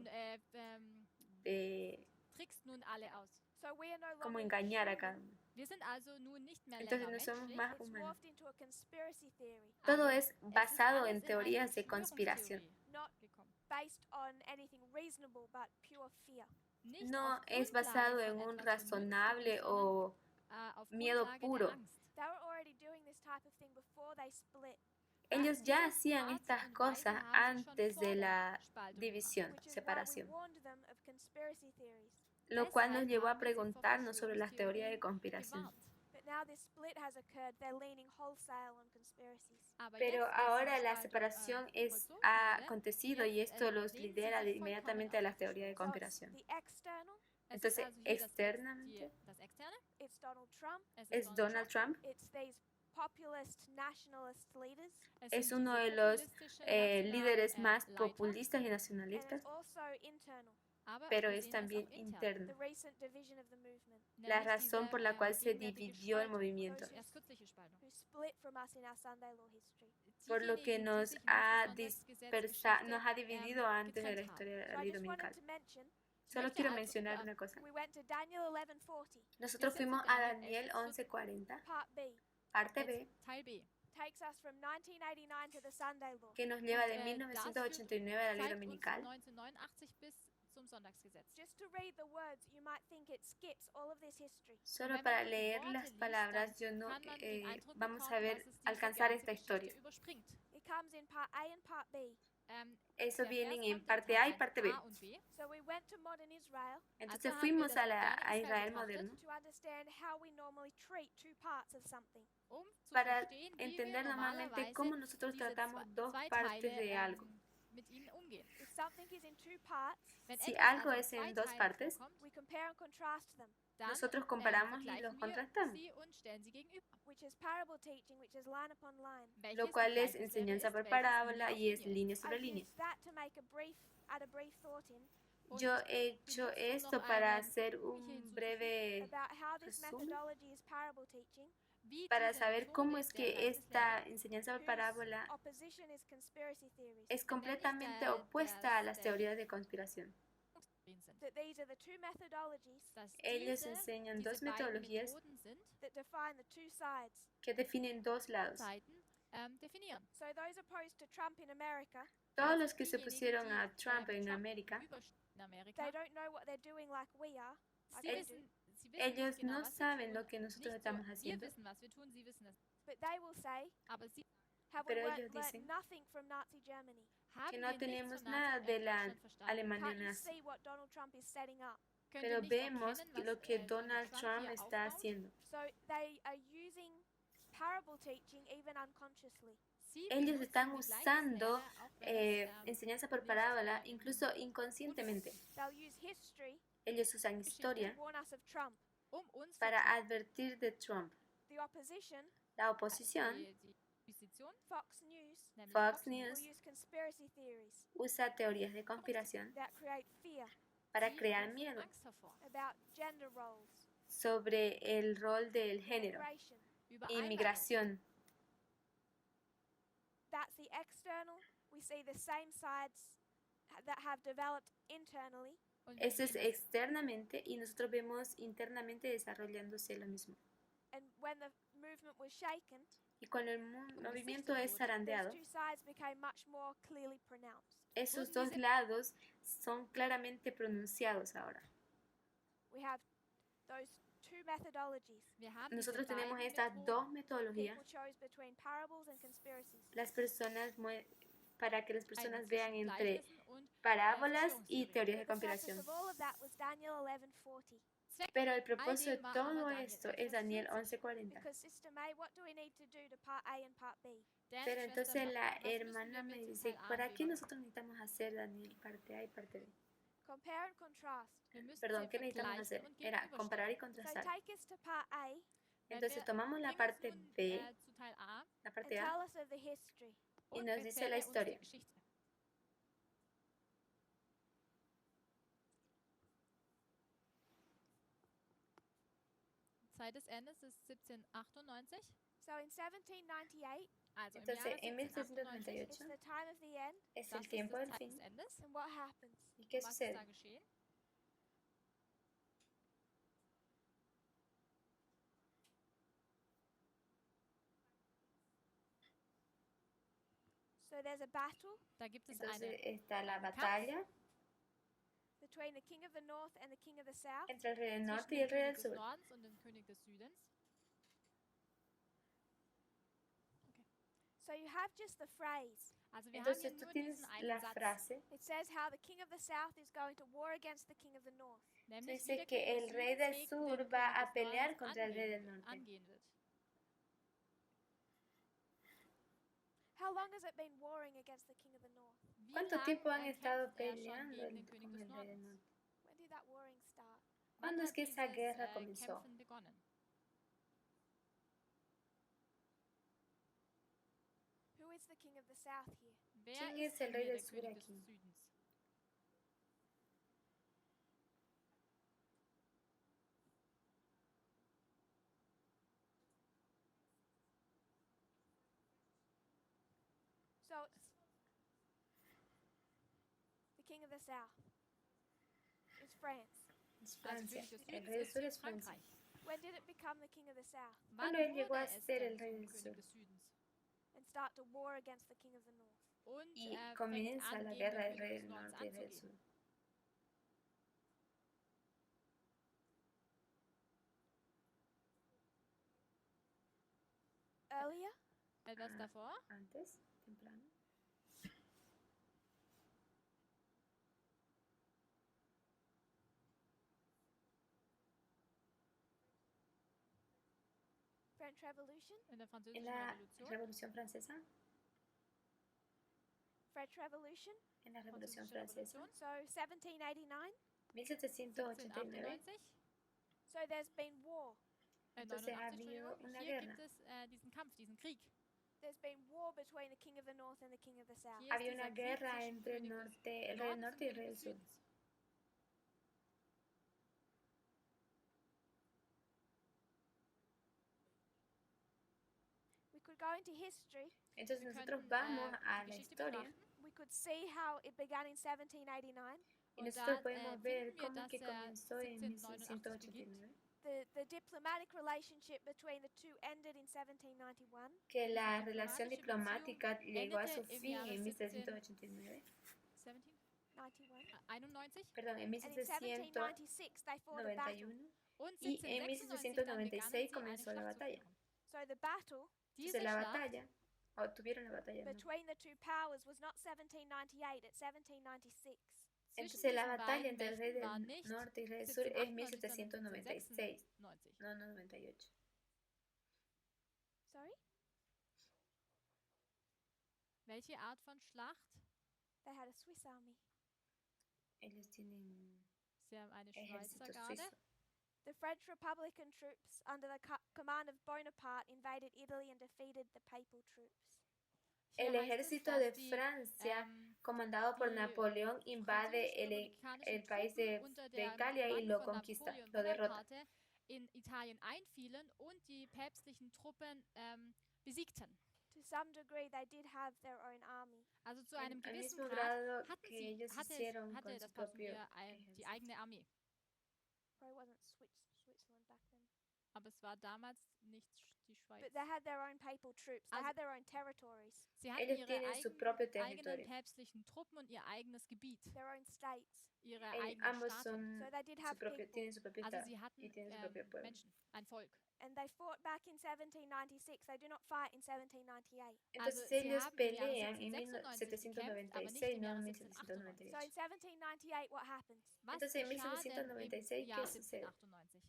de So we are no longer como engañar a cada uno. Entonces Entonces no somos más It's humanos. morphed into a conspiracy theory, Todo es basado en teorías de conspiración. not based on anything reasonable, but pure fear. No es basado en un razonable o miedo puro. They were already doing this type of thing before they split, Ellos ya hacían estas cosas antes de la división, which is why we separación, warned them of conspiracy theories. lo cual nos llevó a preguntarnos sobre las teorías de conspiración. But now this split has occurred, they're leaning wholesale on conspiracies. Pero ahora la separación ha acontecido y esto los lidera inmediatamente a las teorías de So it's conspiración. the external, Entonces, externamente it's Donald Trump, es Donald Trump, it's these populist nationalist leaders, es uno de los líderes más populistas y and nacionalistas, it's also internal, pero es también interno. the recent division of the movement, La razón por la cual se dividió el movimiento, who split from us in our Sunday law history. por lo que nos ha dividido antes de la historia de So la I ley just wanted dominical. to mention, Solo quiero mencionar una cosa. we went to Daniel 11:40, Nosotros fuimos a Daniel 11:40, part B, parte B, takes us from 1989 to the Sunday law. que nos lleva de 1989 a la ley dominical. Just to read the words, you might think it skips all of this history. Solo para leer las palabras, vamos a alcanzar esta historia. It comes in part A and part B. Eso viene en parte A y parte B. So we went to modern Israel Entonces fuimos a Israel moderno to understand how we normally treat two parts of something. para entender normalmente cómo nosotros tratamos dos partes de algo. mit ihnen umgehen. If something is in two parts, Wenn Si etwas algo also in es en zwei dos Teilen partes, vorkommt, we compare and contrast them, dann nosotros comparamos y vergleichen los wir contrastamos, sie und stellen sie gegenüber. which is parable teaching, which is line upon line. lo Welches die cual es Gleichnislehre enseñanza ist, por welches parábola Linie auf y es Linie ist. línea sobre I've línea. used that to make add a brief thought in Und Yo he hecho benutzt, um esto noch para eine hacer Küche un hinzuzufügen, breve about how this resumen, methodology is parable teaching, wie para diese saber cómo Methodik es der que esta Gleichnislehre, enseñanza por whose parábola opposition is conspiracy theories. es completamente opuesta a las teorías de conspiración. sind. That these are the two methodologies Dass Ellos diese enseñan beiden dos metodologías Methoden sind, that define the two sides. que definen dos lados. Seiten definieren. So those opposed to Trump in America, Todos los que se Diejenigen, pusieron die, a Trump en Trump América, gegenüberstehen in Amerika, they don't know what they're doing like we are. Like sie we wissen, do. sie wissen nicht ellos genau, no was sie saben tun. lo que nosotros Nicht so, estamos wir haciendo, wissen, was wir tun, sie wissen es. But they will say, Aber sie have we pero learnt ellos dicen nothing from Nazi Germany? haben que no wir nichts tenemos von nada de la Nazi-Deutschland verstanden. Alemania Can't you nazi, see what Donald Trump is setting up? Könnt pero ihr nicht vemos erkennen, was lo que Donald Donald Trump hier está aufbaut? haciendo. So they are using parable teaching even unconsciously. Sie Ellos benutzen están die usando Gleichnislehre, auch wenn es, enseñanza por nicht, parábola, incluso inconscientemente. They'll use history Ellos usan to historia warn us of Trump. uns para vor advertir de Trump. The opposition, La oposición, die Opposition, Fox News, nämlich Fox will News, use conspiracy theories usa teorías de conspiración that create fear para die crear rufen miedo Angst hervor. about gender roles, sobre el rol del género, immigration. Über Einwanderung. inmigración. That's the external. We see the same sides that have developed internally, Und wir Eso es sehen es. externamente y nosotros vemos internamente desarrollándose lo mismo. and when the movement was shaken, Y cuando el movimiento es zarandeado, those two sides became much more clearly pronounced. esos dos lados son claramente pronunciados ahora. We have those two methodologies. Wir haben diese Nosotros tenemos beiden estas Methoden. dos metodologías. People chose between parables and conspiracies. Las personas para que las personas Einen vean zwischen entre Gleichnissen und parábolas y Verschwörungstheorien. teorías de But the purpose conspiración. of all of that was Daniel 11:40. Zweck Pero el propósito de war todo aber Daniel esto es Daniel 11:40. 11:40. Because Sister May, what do we need to do to part A and part B? Denn, Pero Schwester, entonces la was müssen hermana wir me mit dice, Teil A und ¿para B qué machen? nosotros necesitamos hacer Daniel parte A y parte B? Compare and contrast. Wir müssen Perdón, sie ¿qué necesitamos vergleichen hacer? und Era comparar y gegenüberstellen. So contrastar. take us to part A Wenn Entonces wir tomamos la bringen parte uns nun, B, zu Teil A la and parte A, tell us of the history. y und nos dice erzähle la uns die historia. Geschichte. Zeit des Endes ist 1798. So in 1798, Also im Entonces, Jahre en 1798 it's 1798 the time of the end. es das el ist tiempo das del Zeit fin. des Endes. And what happens? ¿Y qué Was ist da sucede? geschehen? So there's a battle Da gibt es Entonces eine está la einen Kampf batalla between the king of the north and the king of the south. entre el rey del zwischen norte y dem el rey König del des sur. Nordens und dem König des Südens. So you have just the phrase. Also wir haben hier Entonces tú nur tienes diesen einen la Satz, frase, It says how the king of the south is going to war against the king of the north. nämlich wie dice der que König el des rey Südens del gegen sur den va König a des pelear Nordens contra el rey del angehen, norte. angehen wird. How long has it been warring against the king of the north? Wie ¿Cuánto lang tiempo han estado kämpft er schon peleando gegen den con König des el rey del Nordens? norte? When did that warring start? Wann ¿Cuándo es hat que esa dieses guerra comenzó? Kämpfen begonnen? Who is the king of the south here? Wer ¿Quién ist es el rey hier del der sur König des aquí? Südens? So the king of the south is France. Es Also Francia. König des El Südens rey del sur ist es Francia. Frankreich. When did it become the king of the south Wann Cuando él llegó wurde a es ser denn el rey zum del König sur des Südens? and start to war against the king of the north? Und y fängt comienza an, la gegen guerra den del König rey des del Nordens norte y el rey del anzugehen? sur. Earlier, Etwas Ah. davor? Antes, temprano. French Revolution. In der En Französischen la Revolution? Revolución Francesa, French Revolution. en la Revolución Französische Francesa. Revolution. So 1789. 1789. 1798. So there's been war. Entonces ha 89, habido Entschuldigung. una Hier guerra. gibt es diesen Kampf, diesen Krieg. There's been war between the king of the north and the king of the south. Hier ist Había dieser una Krieg guerra zwischen entre el König des norte, el rey del Nordens norte y el und rey König del des sur. Südens. We could go into history. Entonces Wir nosotros können, vamos die a la Geschichte historia betrachten. We could see how it began in 1789. y Und nosotros da podemos ver finden wir, cómo es dass que comenzó en 1789 beginnt. 1789, The diplomatic relationship between the two ended in 1791. que la Die relación diplomatische diplomática llegó a su endete im fin Jahre en 1789, 17? 91. 91. perdón, en And in 1796 they fought a battle. 1791, Und y en 1796 dann begannen 1796 sie eine comenzó la Schlacht zu batalla. führen. So the battle Diese Entonces la Schlacht batalla, o tuvieron la batalla, ¿no? between the two powers was not 1798, it's 1796. zwischen Entonces la diesen batalla beiden entre el rey Mächten war del nicht norte y el rey del sur es 1798, sondern 1796, 1796. no 98. Sorry? Welche Art von Schlacht? They had a Swiss army. Ellos tienen Sie haben eine Schweizer ejército Garde. suizo. The French Republican troops, under the command of Bonaparte, invaded Italy and defeated the papal troops. Hier El heißt es, ejército dass de die, Francia, comandado por die Napoleón, invade französisch-republikanischen el país Truppen unter de der Italia y Kommando lo von conquista, Napoleon lo derrota. Bonaparte in Italien einfielen und die päpstlichen Truppen besiegten. To some degree, they did have their own army. Also zu einem Al gewissen mismo Grad grado hatten que sie, ellos hatte, hicieron hatte con su das propio Passenger die ejército. eigene Armee. Probably wasn't Switzerland back then. Aber es war damals nicht die Schweiz. But they had their own papal troops. They Also- had their own territories, Sie hatten Ellos ihre tienen su propio eigenen territorio. päpstlichen Truppen und ihr eigenes Gebiet, their own states. ihre El- eigenen ambos Staaten. son So they did su have propio, people. tienen su propio Also estado sie hatten y tienen su propio pueblo. Menschen, ein Volk. And they fought back in 1796. They do not fight in 1798. Entonces Also sie ellos haben im Jahre pelean en 1796 gekämpft, aber nicht 1796, im no Jahre en 1798. So in 1798. 1798, what happens? Was Entonces, en geschah denn 1796, im Jahr ¿qué sucede? 1798?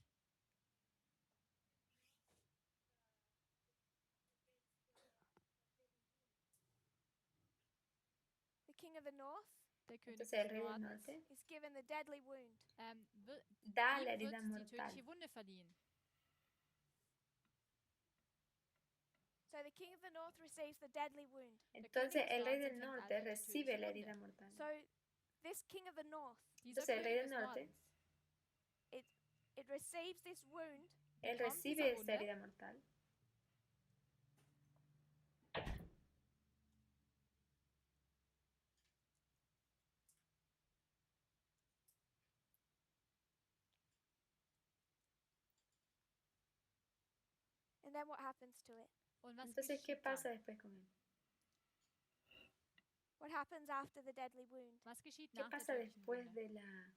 The king of the north Der König Entonces el des rey del Nordens norte is given the deadly wound. da la ihm wird herida die mortal. tödliche Wunde verliehen. So the king of the north receives the deadly wound. Entonces el rey Norte del kennt norte also die recibe tödliche la Wunde. herida mortal. So this king of the north, Dieser Entonces el rey König del des norte, Nordens, it receives this wound él bekommt recibe diese esta Wunde. herida mortal. and then what happens to it? Und was Entonces, ¿qué geschieht pasa dann? después con él? What happens after the deadly wound? Was geschieht ¿Qué nach der pasa tödlichen después Wunde? de la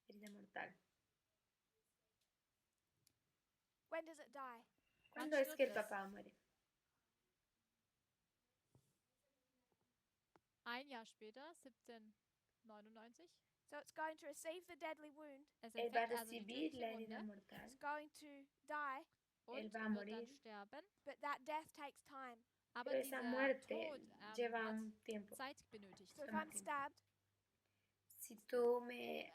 herida mortal? When does it die? ¿Cuándo es que el stirbt es? papá muere? Ein Jahr später, 1799, So it's going to receive the deadly wound. es Él va a empfängt also die recibir la tödliche herida Wunde mortal. It's going to die, und Él va a wird morir. dann sterben. but that death takes time. Aber Pero esa dieser muerte Tod lleva hat un tiempo. Zeit benötigt. So if Toma I'm tiempo. stabbed, Si tú me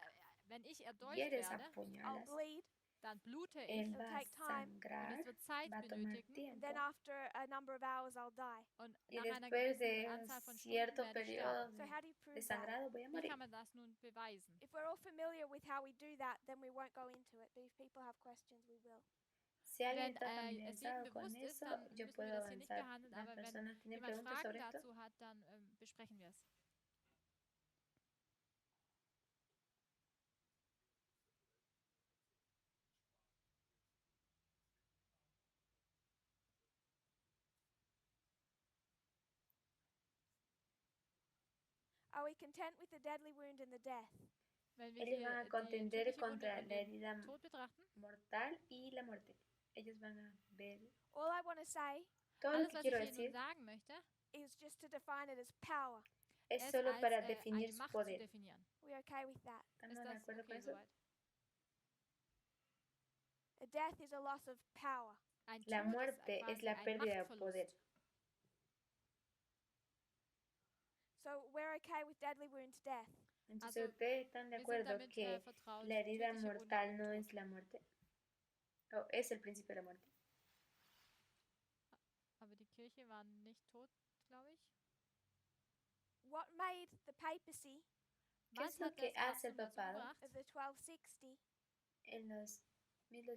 Wenn ich erdolcht hieres a werde, I'll puñalas, bleed. dann blute ich él It'll va a take time. und sangrar, es wird Zeit va a tomar benötigen tiempo. Then after a number of hours, I'll die. und Y nach einer después gewissen de Anzahl von Stunden cierto werde ich periodo sterben. So how do you de prove that? sangrado voy a Wie morir. kann man das nun beweisen? If we're all familiar with how we do that, then we won't go into it. But if people have questions, we will. Si alguien Wenn está es jedem familiarizado con bewusst ist, eso, dann yo müssen wir puedo das hier nicht avanzar. behandeln, Las aber wenn personas tienen jemand preguntas Fragen sobre esto. dazu hat, dann besprechen wir es. Are we content with the deadly wound and the death? Wenn wir Ellos hier van a die contender tödliche Wunde contra und la den herida Tod betrachten, mortal y la muerte. Ellos van a ver. All I want to say Todo lo alles, que was ich quiero hier nun decir sagen möchte, is just to define it as power. es es solo als para eine definir su Macht zu poder. definieren. We okay with that? ¿Estamos Ist de das acuerdo con okay eso? soweit? A death is a loss of power. Ein La Tod muerte ist es quasi la ein pérdida de Machtverlust. poder. So we're okay with deadly wound death. Entonces, Also, ¿ustedes están de wir sind acuerdo damit que vertraut, la herida tödliche Wunde mortal und no Tod. es la muerte? ¿O es el principio de la muerte? Aber die Kirche war nicht tot, glaube ich. What made the papacy ¿Qué Was es lo hat que das hace el Papsttum dazu papado gebracht? of the 1260 en los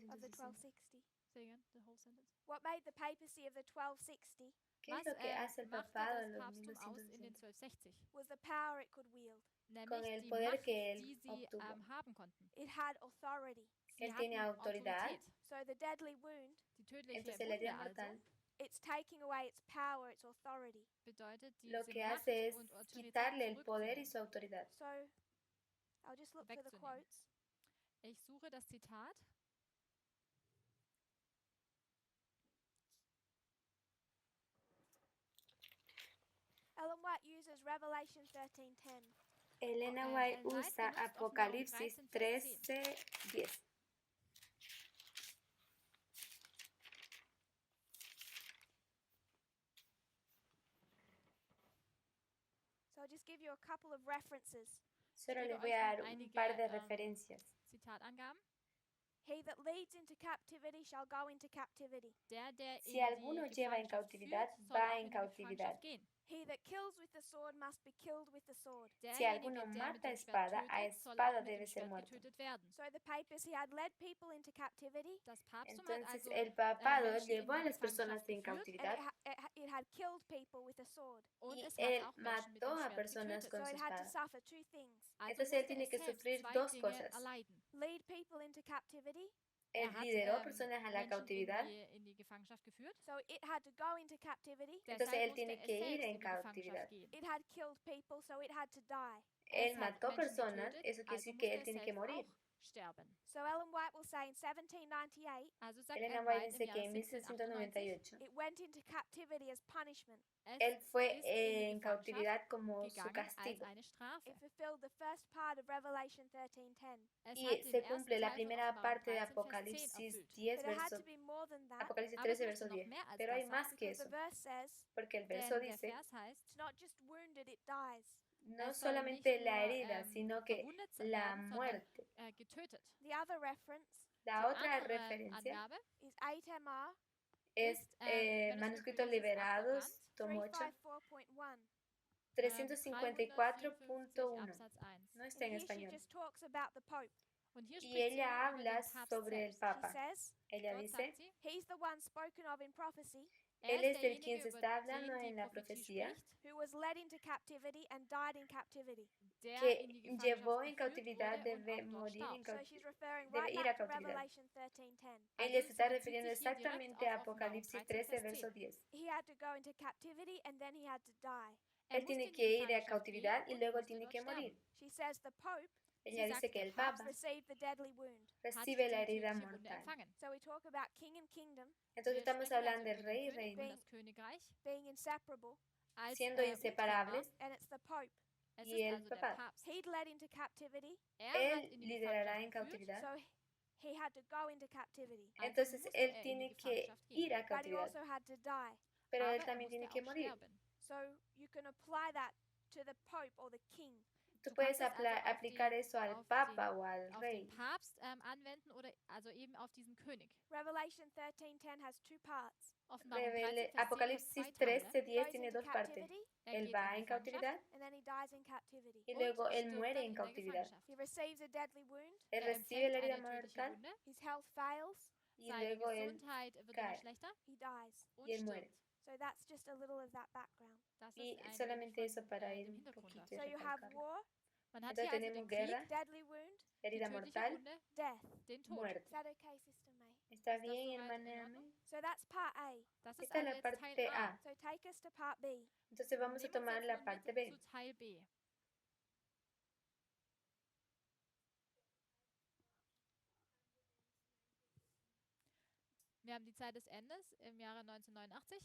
of the 1260? 1260? Say again, the whole sentence. What made the papacy of the 1260 ¿Qué es Was lo que hace el machte papado das en los Papsttum aus in den 1260? 1260? was the power it could wield. Con Nämlich el die poder Macht, que él die sie obtuvo. haben konnten. It had authority. Sie Él tiene hatten autoridad. Autorität. So the deadly wound, Die tödliche Entonces la Wunde herida also mortal it's taking away its power, its authority. bedeutet, lo diese que Macht hace es und Autorität quitarle el poder y zurückzunehmen. su autoridad. So I'll just look for the Wegzunehmen. quotes. Ich suche das Zitat. Ellen White uses Revelation 13:10. Elena Ellen White White usa benutzt Apocalipsis Offenbarung 13, Vers 13:10. So I'll just give you a couple of references. Solo gebe les voy euch a nun dar un einige, par de referencias. Zitatangaben. He that leads into captivity shall go into captivity. Der Si in alguno die lleva en Gefangenschaft cautividad, führt, soll va auch en in die cautividad. Gefangenschaft gehen. He that kills with the sword must be killed with the sword. Si alguno Derjenige, der mit mata a dem Schwert espada, a tötet, soll espada auch mit debe dem ser Schwert muerto. getötet werden. So the papacy had led people into captivity, Das Papsttum hat Entonces also el papado Menschen in llevó a die las personas Gefangenschaft en geführt and cautividad it had killed people with a sword. und y es hat él auch Menschen mit dem mató a Schwert personas getötet. con So su it had to espada. suffer two things. Also Entonces él musste tiene es que selbst sufrir zwei dos Dinge cosas. erleiden. Lead people into captivity, Él hat lideró personas a la Menschen cautividad, in die Gefangenschaft geführt. so it had to go into captivity. entonces Deshalb él musste tiene es que ir selbst en in die Gefangenschaft cautividad. gehen. It had killed people, so it had to die. Él Es hat mató Menschen personas, getötet, eso quiere also decir que musste él es tiene que selbst morir. auch sterben. So Ellen White will say in 1798, Also sagt Elena Ellen White White im dice que Jahre en 1798, 1798 it went into captivity as punishment. es él fue ist in die en Gefangenschaft cautividad como su gegangen als castigo. eine Strafe. It fulfilled the first part of Revelation 13:10. Es Y hat den se ersten cumple la Teil von primera Offenbarung parte de 13, Vers 10 Apocalipsis erfüllt. 10, But it had verso, to be more than that, Apocalipsis Aber es 13, musste verso noch 10. mehr als Pero hay das más sein, que because the eso, verse says, porque el verso denn der dice, Vers heißt, it's not just wounded, it dies. no es soll solamente nicht la nur, herida, sino que verwundet la werden, sondern muerte. getötet. The other reference La Die otra andere referencia Angabe is 8MR es ist Manuscritos Moses Liberados, 8er Band, tomo 8, 354.1. 354.1. Absatz 1. No está And en here she español. just talks about the Pope. Und hier Y spricht sie ella über den habla Papst sobre el selbst. She Papa. says, Ella Dort dice, sagt sie, he's the one spoken of in prophecy, er él ist es el quien derjenige, se über está hablando den die en la Prophetie profecía, spricht, who was led into captivity and died in captivity. der que in die llevó Gefangenschaft en geführt cautividad wurde und debe auch dort morir en starb. So she's referring debe right ir a back to cautividad. Revelation 13:10. Ella se Also, está sie bezieht refiriendo sich hier direkt exactamente a auf Offenbarung Apocalipsis 13, 13, Vers verso 10. 10. He had to go into captivity and then he had to die. Er Él tiene musste in que die ir a Gefangenschaft cautividad gehen y und luego musste tiene dort que morir. sterben. She says the Pope Ella Sie dice sagt, que der el Papst Papa received the deadly wound. hat recibe la die herida tödliche Wunde mortal. empfangen. So we talk about king and kingdom Entonces Wir estamos sprechen also hablando del über den rey y König und reina, das Königreich being inseparable, als siendo untrennbar. inseparables, and it's the Pope. Es y ist el also der Papa. Papst. He'd led into captivity, Er hat Él in die liderará en Gefangenschaft geführt, cautividad. so he had to go into captivity. also Entonces musste él er in die tiene que Gefangenschaft gehen. ir a But he cautividad, also had to die. pero él Aber er también musste tiene que auch morir. sterben. So you can apply that to the Pope or the king. Tú Du puedes kannst es also aplicar eso al auf Papa o al auf rey. den Papst anwenden oder also eben auf diesen König. Revelation 13:10 has two parts. Offenbarung 13, Vers 10 hat Apocalipsis zwei Teile. 13, He 10 goes tiene into dos partes. captivity Er Él geht va in en die Gefangenschaft cautividad and then he dies in captivity. y und luego él stirbt muere dann en in der cautividad. Gefangenschaft. He receives a deadly wound. Él Er recibe la empfängt herida eine tödliche mortal Wunde, His health fails. y seine luego él Gesundheit wird immer cae schlechter He dies. und y él muere. stirbt. So that's just a little of that background. Das Y ist ein solamente wenig eso von para ir dem un Hintergrund poquito dazu. y So you have recalcarlo. war, Man hat Entonces hier also tenemos den Krieg, guerra, deadly wound, die herida tödliche mortal, Wunde, death. den Tod. muerte. Is that okay, Sister May? ¿Está Ist das bien, soweit hermana in Ame? Ordnung? So that's part A. Das ist Esta es also la jetzt parte Teil A. A. So take us to part B. Entonces vamos a Nehmen uns tomar jetzt la nun parte mit B. zu Teil B. Wir haben die Zeit des Endes im Jahre 1989.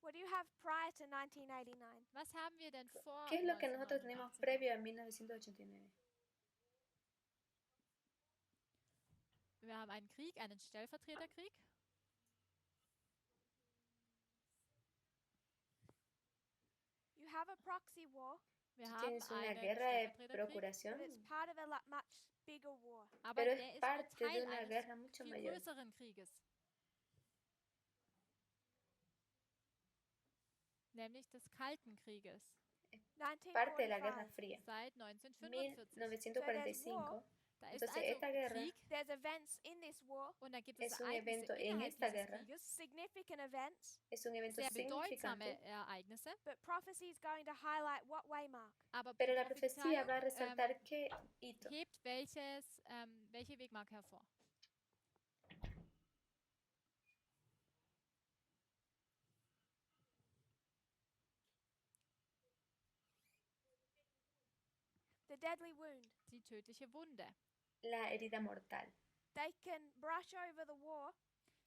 What do you have prior to 1989? Was haben wir denn vor ¿Qué es lo que nosotros tenemos 1989? previo a 1989? Wir haben einen Krieg, einen Stellvertreterkrieg. You have a proxy war, Wir Tú haben tienes una einen guerra de Stellvertreterkrieg, procuración, but it's part of a much bigger war. aber pero der es ist nur parte de Teil una eines guerra mucho viel mayor. größeren Krieges. Nämlich des Kalten Krieges. Parte de la Guerra 1945. Fría. Seit 1945. 1945. Da ist Entonces, also esta guerra Krieg There's events in this war, und da gibt es es un Ereignisse evento en innerhalb esta dieses guerra, Krieges, significant events, es un evento sehr bedeutsame significante, Ereignisse, but prophecy is going to highlight what waymark. aber pero die la profecía Prophezeiung va a resaltar qué hito. hebt welche Wegmark hervor. The deadly wound. Die tödliche Wunde. La herida mortal. They can brush over the war,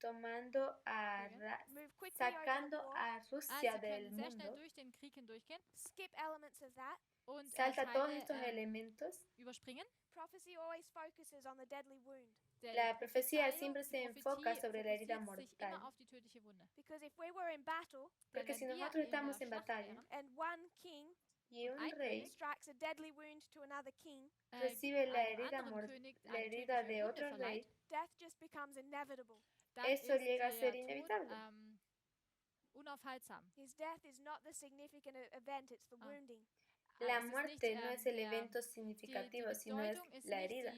Tomando a move quickly over the sacando war, a Rusia Sie del können sehr schnell mundo, durch den Krieg hindurchgehen skip elements of that. und salta todos Teile estos elementos. überspringen. Prophecy always focuses on the deadly wound. La profecía siempre se Die enfoca Prophetie sobre la herida fokussiert sich immer mortal. auf die tödliche Wunde. Because if we were in battle Denn Porque wenn si wir nosotros in der estamos en Schlacht batalla wären, and one king y un ein rey König strikes a deadly wound to another king, recibe la einem herida, anderen König la eine herida tödliche de Wunde otro verleiht, rey, death just becomes inevitable. dann eso ist llega a ser der Tod inevitable. unaufhaltsam. His death is not the significant event, it's the Ah. wounding. La Es ist muerte nicht, no es el der, evento die significativo, sino es Bedeutung ist la nicht herida.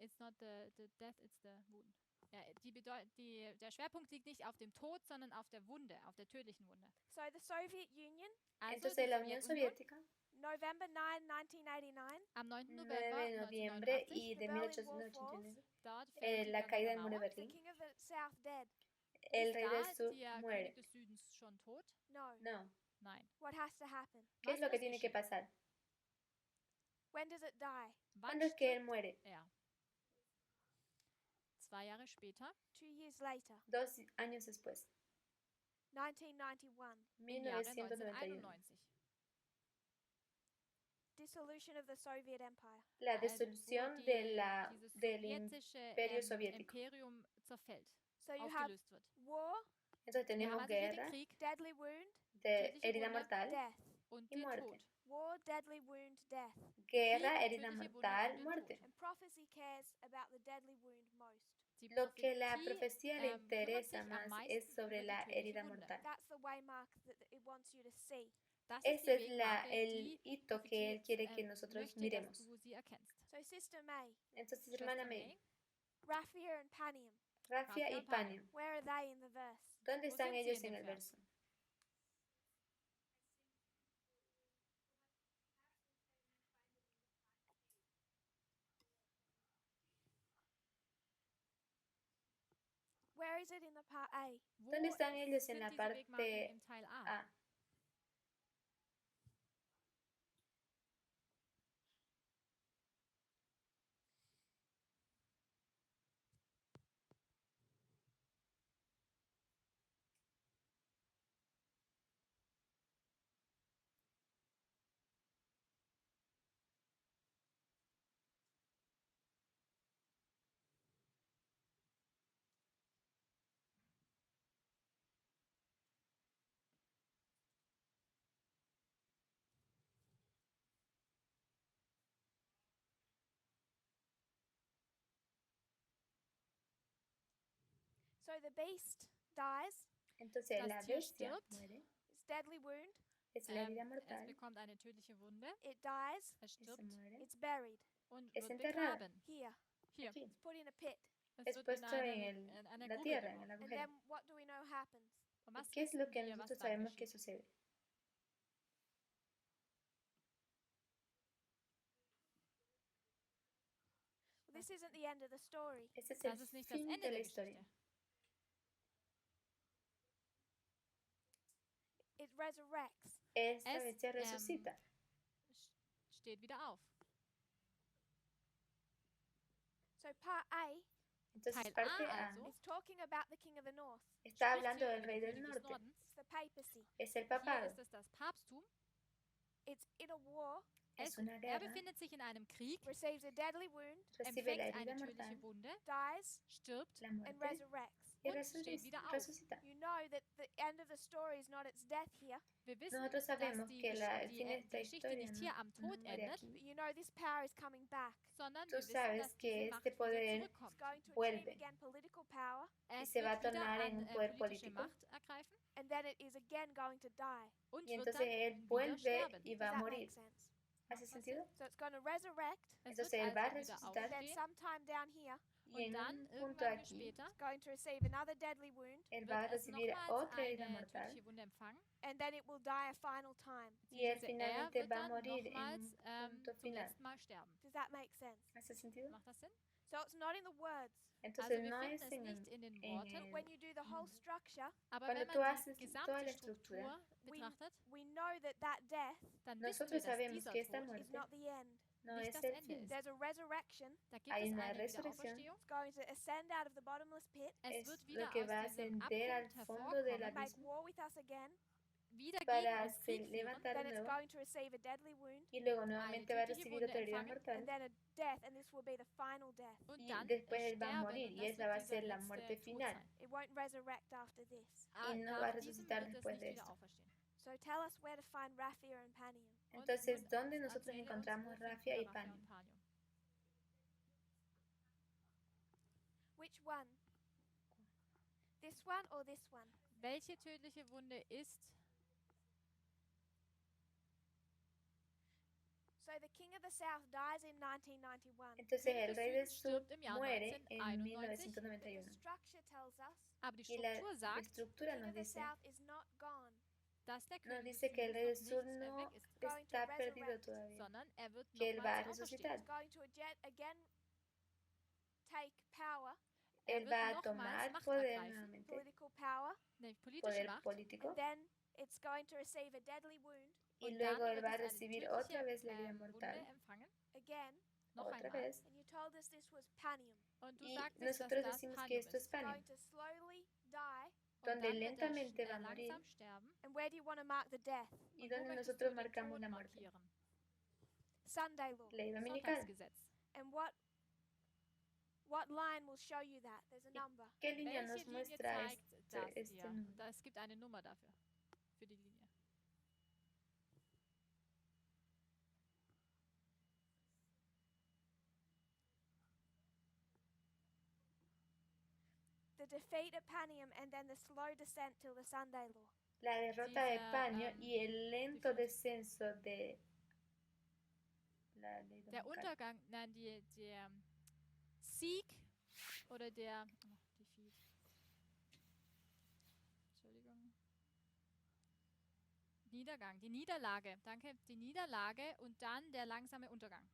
it's not the death, it's the wound. Ja, der Schwerpunkt liegt nicht auf dem Tod, sondern auf der Wunde, auf der tödlichen Wunde. So the Soviet Union, Also Entonces die la Unión Sowjetunion Soviética, November 9, 1989, am 9. 9 November de noviembre 1989, y de The Berlin Wall 1889, dort fällt die la caída del Berliner muro de Mauer. the Berlín, king of the south dead. el Ist rey del da sur der muere. König des Südens schon tot? No. No. Nein. What has to happen? ¿Qué es Was lo que muss tiene que geschehen? pasar? When does it die? Wann ¿Cuándo es que él stirbt muere? er? 2 Jahre später, 2 years later, 2 años después, 1991. im Jahre 1991. 1991. Dissolution of the Soviet Empire. La Wo disolución dieses del sowjetische Imperio Soviético. Imperium zerfällt, So you have aufgelöst wird. war, Entonces Wir haben tenemos also hier den guerra, Krieg deadly wound, de tödliche herida Wunde, mortal, death. und y den muerte. Tod. War, deadly wound, death. Guerra, Krieg, herida tödliche Wunde mortal, und den muerte. Tod. And prophecy cares about the deadly wound most. Die Lo que la Prophetie, profecía le kümmert interesa sich am más meisten es sobre über die la tödliche herida Wunde. mortal. That's the waymark that it wants you to see. Das ist Ese die es Wegmarke, el die hito que Prophetie él quiere que nosotros möchte, dass miremos. du sie erkennst. So Sister May, Entonces, hermana Schwester May, May, Raphia and Panium, Rafia y Rafia y Paniam. Paniam, where are they in the verse? ¿dónde Wo están sind sie ellos in en dem el Vers? verso? Where is it in the part A? Wo ¿Dónde están ellos en sind la diese Wegmarken parte im Teil A? A? So the beast dies, Entonces Das la Tier bestia stirbt. muere, it's deadly wound, es la herida Es mortal, bekommt eine tödliche Wunde, it dies, es se stirbt muere, it's buried und es wird enterrada. begraben. here, Hier, Aquí. it's put in a pit. es Es wird in puesto in eine la Grube tierra, en el geworfen. And agujero. then what do we know happens? Und was ¿Qué es lo wissen que wir, was nosotros dann sabemos que geschieht? sucede? Well, this isn't the end of the story. Ese es Das el ist nicht das fin Ende de la der historia. Geschichte. It resurrects. Esta Es, bestia resucita. Steht wieder auf. So part A Entonces Teil parte A A also is talking about the king of the north. está Spricht hablando hier del über rey den del König des norte. Nordens. It's the papacy. Es el Hier papado. ist es das Papsttum. It's in a war, Es una Er guerra, befindet sich in einem Krieg, receives a deadly wound, recibe la empfängt herida eine mortal, tödliche Wunde, dies, stirbt la and muerte, resurrects. y und steht wieder auf. resucita. You know that the end of the story is not its death here, Wir wissen, Nosotros dass sabemos die, que el die, fin de die esta Geschichte historia nicht no, hier am no Tod muere endet, aquí. but you know this power is coming back. sondern Tú wir wissen, sabes dass que diese este Macht wieder poder It's zurückkommt. going to vuelve. achieve again political power, y Es se va a wird wieder tornar en an un poder politische político Macht ergreifen and then it is again going to die. und y wird entonces dann él wieder vuelve sterben. y Does va a that morir. make sense? ¿Hace sentido? So it's going to resurrect, Es Entonces wird él va a also wieder resucitar then aufstehen sometime down here, y und en dann un punto irgendwann aquí später it's going to receive another deadly wound, él va a wird es recibir nochmals otra herida eine mortal tödliche Wunde empfangen. and then it will die a final time. y él Beziehungsweise finalmente wird va a dann morir en nochmals un punto zum final. letzten Mal sterben. Does that make sense? ¿Hace sentido? Macht das Sinn? So it's not in the words. Entonces Also wir no finden es es en nicht in den en Worten, el- When you do the whole structure, aber Cuando wenn tú man haces die toda gesamte la estructura, Struktur betrachtet, we know that that death dann wissen wir, nosotros dass sabemos dieser que esta Tod is muerte not the end. no nicht es das el Ende fin. ist. There's a resurrection. Da gibt Hay es una eine resurrección. Wiederauferstehung. It's going to ascend out of the bottomless pit, Es Es wird wieder lo que va a aus diesem ascender al Abgrund fondo del hervorkommen, make abismo war with us again, wieder gegen para uns se Krieg führen levantar then de it's nuevo going to receive a deadly wound, y luego eine nuevamente va a tödliche recibir Wunde otra herida empfangen mortal and then a death, and this will be the final death. und y dann después él va a sterben morir und y das esa va a wird dieser ser la muerte letzte Tod final. sein. It won't resurrect after this. Y no va a Nach diesem resucitar wird es después nicht de wieder esto. auferstehen. So tell us where to find Raphia and Panium. Und Entonces, nun ¿dónde nosotros erzähle uns, wo encontramos finden Rafia wir y Raphia Panium? und Panium? Which one? This one or this one? Welche tödliche Wunde ist? So the king of the south dies in 1991. Entonces König el des rey del Südens sur stirbt im Jahr muere en 1991. But the 1991 structure tells us Aber die y la Struktur sagt, estructura king nos of the dice, south is not gone, dass der nos König des dice que el rey del Südens sur noch no nicht weg ist, going to está perdido resurrect, todavía, sondern er wird que él va a nochmals resucitar. auferstehen. is going to again take power, Er Él wird va a nochmals tomar Macht poder ergreifen, nuevamente, political power, nämlich politische poder Macht, político, and then it's going to receive a deadly wound y und luego dann él wird va a es eine recibir tödliche otra vez la herida Wunde mortal, empfangen, again. noch otra einmal. vez, And you told us this was Panium. Und du y sagtest, dass nosotros das decimos que Panium esto es ist. Panium, Going to slowly die. Und donde dann wird er lentamente va a morir, langsam sterben. And where do you want to mark the death? y Und wo donde möchtest nosotros du den marcamos Tod la muerte. markieren? Sunday law. Ley dominical. Sonntagsgesetz. And what line will show you that? There's a number. ¿Qué línea Welche nos Linie muestra zeigt das este dir? número? Es gibt eine Nummer dafür, für die Linie. The defeat at Panium and then the slow descent till the Sunday law. La derrota de Dieser, Panio y el lento defeat. descenso de la ley Der dominical. Untergang, nein, der Sieg oder der Defeat. Entschuldigung. Niedergang, die Niederlage, danke, die Niederlage und dann der langsame Untergang.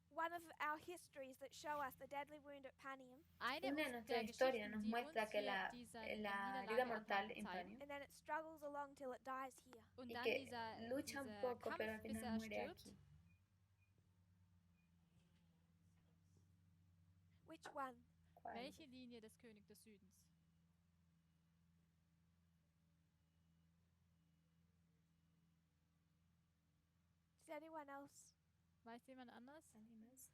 One of our histories that show us the deadly wound at Panium, Eine Una de der nuestras historias Geschichten, nos die muestra uns que hier la, diese la Niederlage herida an mortal Panium en zeigen. Panio and then it struggles along till it dies here. Und y dann que dieser, lucha un dieser poco Kampf, pero al bis final er muere stirbt. aquí. Which one? ¿Cuál? Welche Linie des König des Südens? Does anyone else? Weiß jemand anders? ¿Alguien más?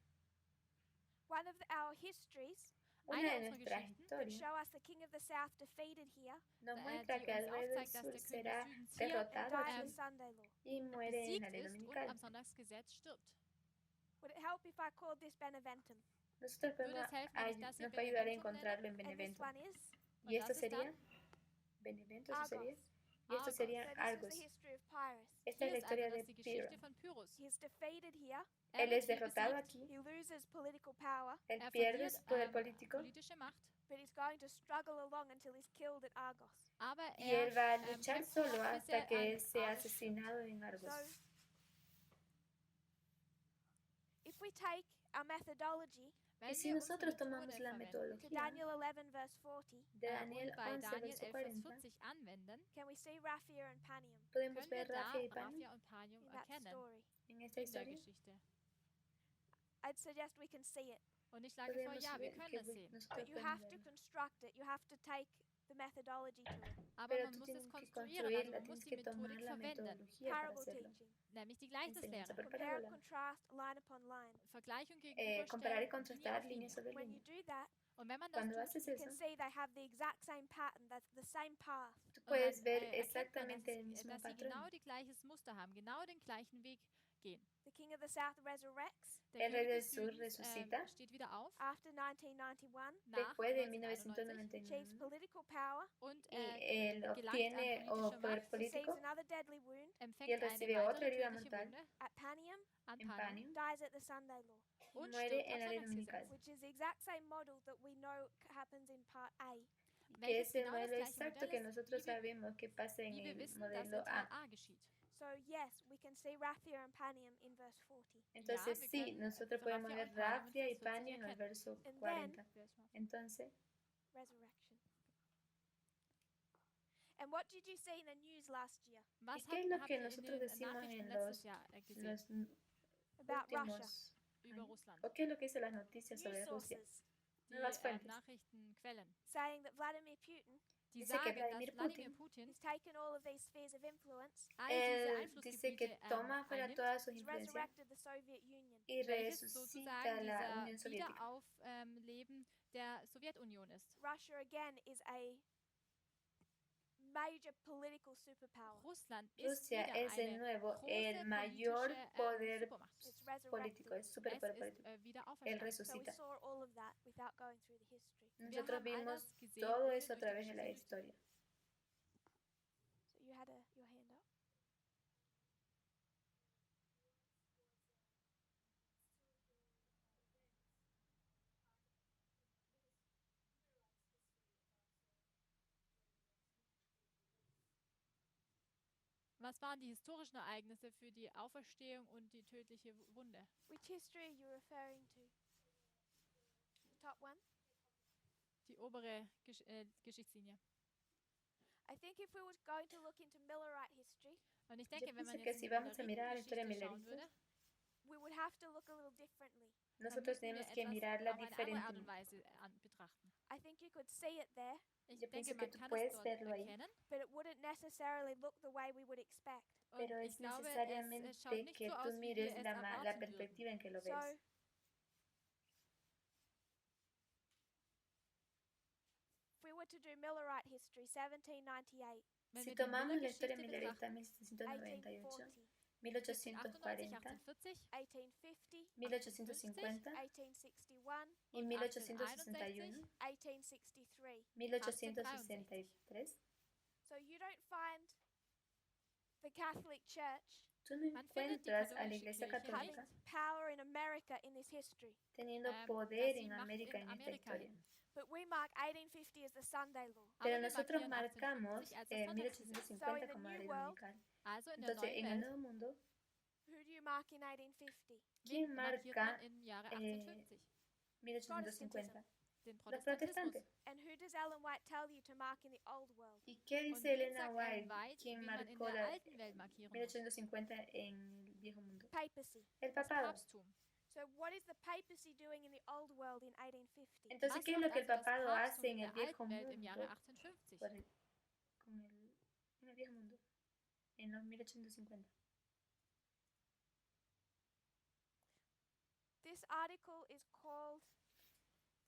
One of our histories Una Eine de unserer nuestras Geschichten that historias show us the king of the south defeated here nos die muestra que uns el rey del aufzeigt, dass sur der König será des Südens hier and derrotado dies aquí in Sunday law. y muere en la besiegt ley ist und dominical. am Sonntagsgesetz stirbt. Would it help if I called this Beneventum? Nosotros Würde podemos es helfen, wenn ich das hier nos puede ayudar a Beneventum encontrarlo en And this Benevento. one is Y Und esto das ist sería dann Benevento, eso sería. Argos. Y esto Argos. sería So this Argos. is the history of Pyrrhus. Esta es Hier la ist historia also de das die Geschichte Pyrrho. von Pyrrhus. He's defeated here. Él wird es hier derrotado besiegt, aquí, He loses political power, él pierde verliert su poder político politische Macht, but he's going to struggle along until he's killed at Argos. aber y él va a luchar kämpft solo bis hasta er que an sea Argos asesinado en So, Argos. if we take our methodology Wenn Y si wir unsere nosotros tomamos Methode la to verwenden, metodología Daniel 11, verse 40, de Daniel und bei 11, Daniel verso 11, Vers 40, 40 anwenden, can we see Raphia and Panium podemos können wir ver da Rafia y Panium Raphia und Panium in that erkennen story? en esta in der historia. Geschichte. I'd suggest we can see it, Und ich schlage vor, Podemos ja, wir ver können que es sehen. nosotros but you podemos have to verlo. construct it. You have to take the the methodology to it. Aber Pero man tú muss es tienes que konstruieren, also construirla, man muss tienes die que tomar Methodik la verwenden, metodología para Parable hacerlo. teaching. nämlich die Enseñanza Gleichnislehre. por Compare and parábola. contrast line upon line. Vergleich und Comparar y gegenüberstellen, Linie contrastar auf línea Linie. sobre When you línea. do that, Und wenn man das Cuando tut, haces you eso, can see they have the exact same pattern, that's the same path. tú und puedes dann ver erkennt man, dass, exactamente el es, mismo dass sie patrón. genau die gleiches Muster haben, genau den gleichen Weg gehen. The king of the south resurrects Der El rey König del des sur Südens resucita steht wieder auf, after 1991. nach después de 1991, Achieves 1991 political power, und y él gelangt an obtiene politische poder Macht, político receives another deadly wound y empfängt él eine recibe otra weitere herida tödliche mortal Wunde at Panium, an en Panium Panium dies at the Sunday law, y und muere stirbt en nach la ley Sonntagsgesetz. dominical, which is the exact same model that we know happens in part A. que welches es el genau das modelo gleiche exacto Modell que ist, nosotros wie wir, sabemos que pasa en wie wir el wissen, dass modelo in Teil A. A geschieht. So yes, we can see Raphia and Panium in verse 40. Entonces wir sí, können nosotros für podemos Raphia ver und Panium in Rafia y Vers 40 Panio en el erkennen. verso And 40. Wer ist mal? Entonces, Resurrection. And what did you see in the news last year ¿y Was qué es lo habt que ihr in nosotros den decimos Nachrichten en letztes Jahr gesehen los about Russia? últimos über años? Russland? ¿O qué es lo que dicen las noticias News sobre Rusia? sources Die Nuevas fuentes. Nachrichtenquellen, saying that Vladimir Putin die Dice que sagen, dass Vladimir Wladimir Putin Putin has taken all of these spheres of influence, all diese Él dice que Einflussgebiete toma fuera einnimmt, todas sus has influencias resurrected the Soviet Union. y welches resucita sozusagen la dieser Unión Soviética. Wiederaufleben der Sowjetunion ist. Russia again is a major political superpower. Russland ist Rusia wieder es de eine nuevo große el mayor politische poder Supermacht. It's político, resurrected. es superpoder Es político. ist wieder Él auferstanden. So we resucita. saw all of that without going through the history. Wir Nosotros haben all vimos das gesehen, todo ohne eso a durch die través de la Geschichte historia. So you had your hand up. Was waren die historischen Ereignisse für die Auferstehung und die tödliche Wunde? Which history are you referring to? Top one? Die obere Geschichtslinie. I think if we were going to look into Millerite history, Und ich Yo denke, wenn man pienso que jetzt si in die vamos a mirar la historia Milleritengeschichte schauen milerista, würde, we would have to look a little differently. dann nosotros müssen wir tenemos que etwas mirarla auf eine andere Art und diferente. Weise betrachten. I think you could see it there, Ich Yo denke, pienso que man tú kann es puedes dort verlo ahí, erkennen. but it wouldn't necessarily look the way we would expect. Und pero ich es glaube, necesariamente es schaut nicht que so tú aus, wie wir mires es la erwarten würden. perspectiva en que lo So, ves. if we were to do Millerite history, 1798, Wenn Si wir die tomamos la historia Millergeschichte milerista betrachten, 1798, 1848, 1840, 1840, 1850, 1850 und y 1861 1863. 1863, So you don't find the Catholic Church tú no Man findet die encuentras a la katholische Iglesia Kirche Católica having power in America in this history. teniendo dass poder sie en Macht América in en esta Amerika historia. hätten. But we mark 1850 as the Sunday law. Aber Pero wir nosotros markieren marcamos 1850 als das Sonntagsgesetz. 1850 como la ley dominical. Also in der Entonces, neuen en el Welt Nuevo Mundo, Who do you mark in 1850? ¿quién markiert marca man im Jahre eh, 1850 1850? den Los Protestantismus. protestantes. And who does Ellen White tell you to mark in the Old World? ¿Y qué Und dice wie Elena sagt Ellen White, White, quien wie man in marcó der la alten Welt markieren muss? 1850 en el Viejo Mundo? Papacy. El Das papado. Papsttum. So what is the papacy doing in the Old World in 1850? Entonces, Was ¿qué es macht lo que el also das papado Papsttum hace en in el der Viejo alten Welt im Jahre Mundo? 1850? En el Viejo Mundo, en los 1850. This article is called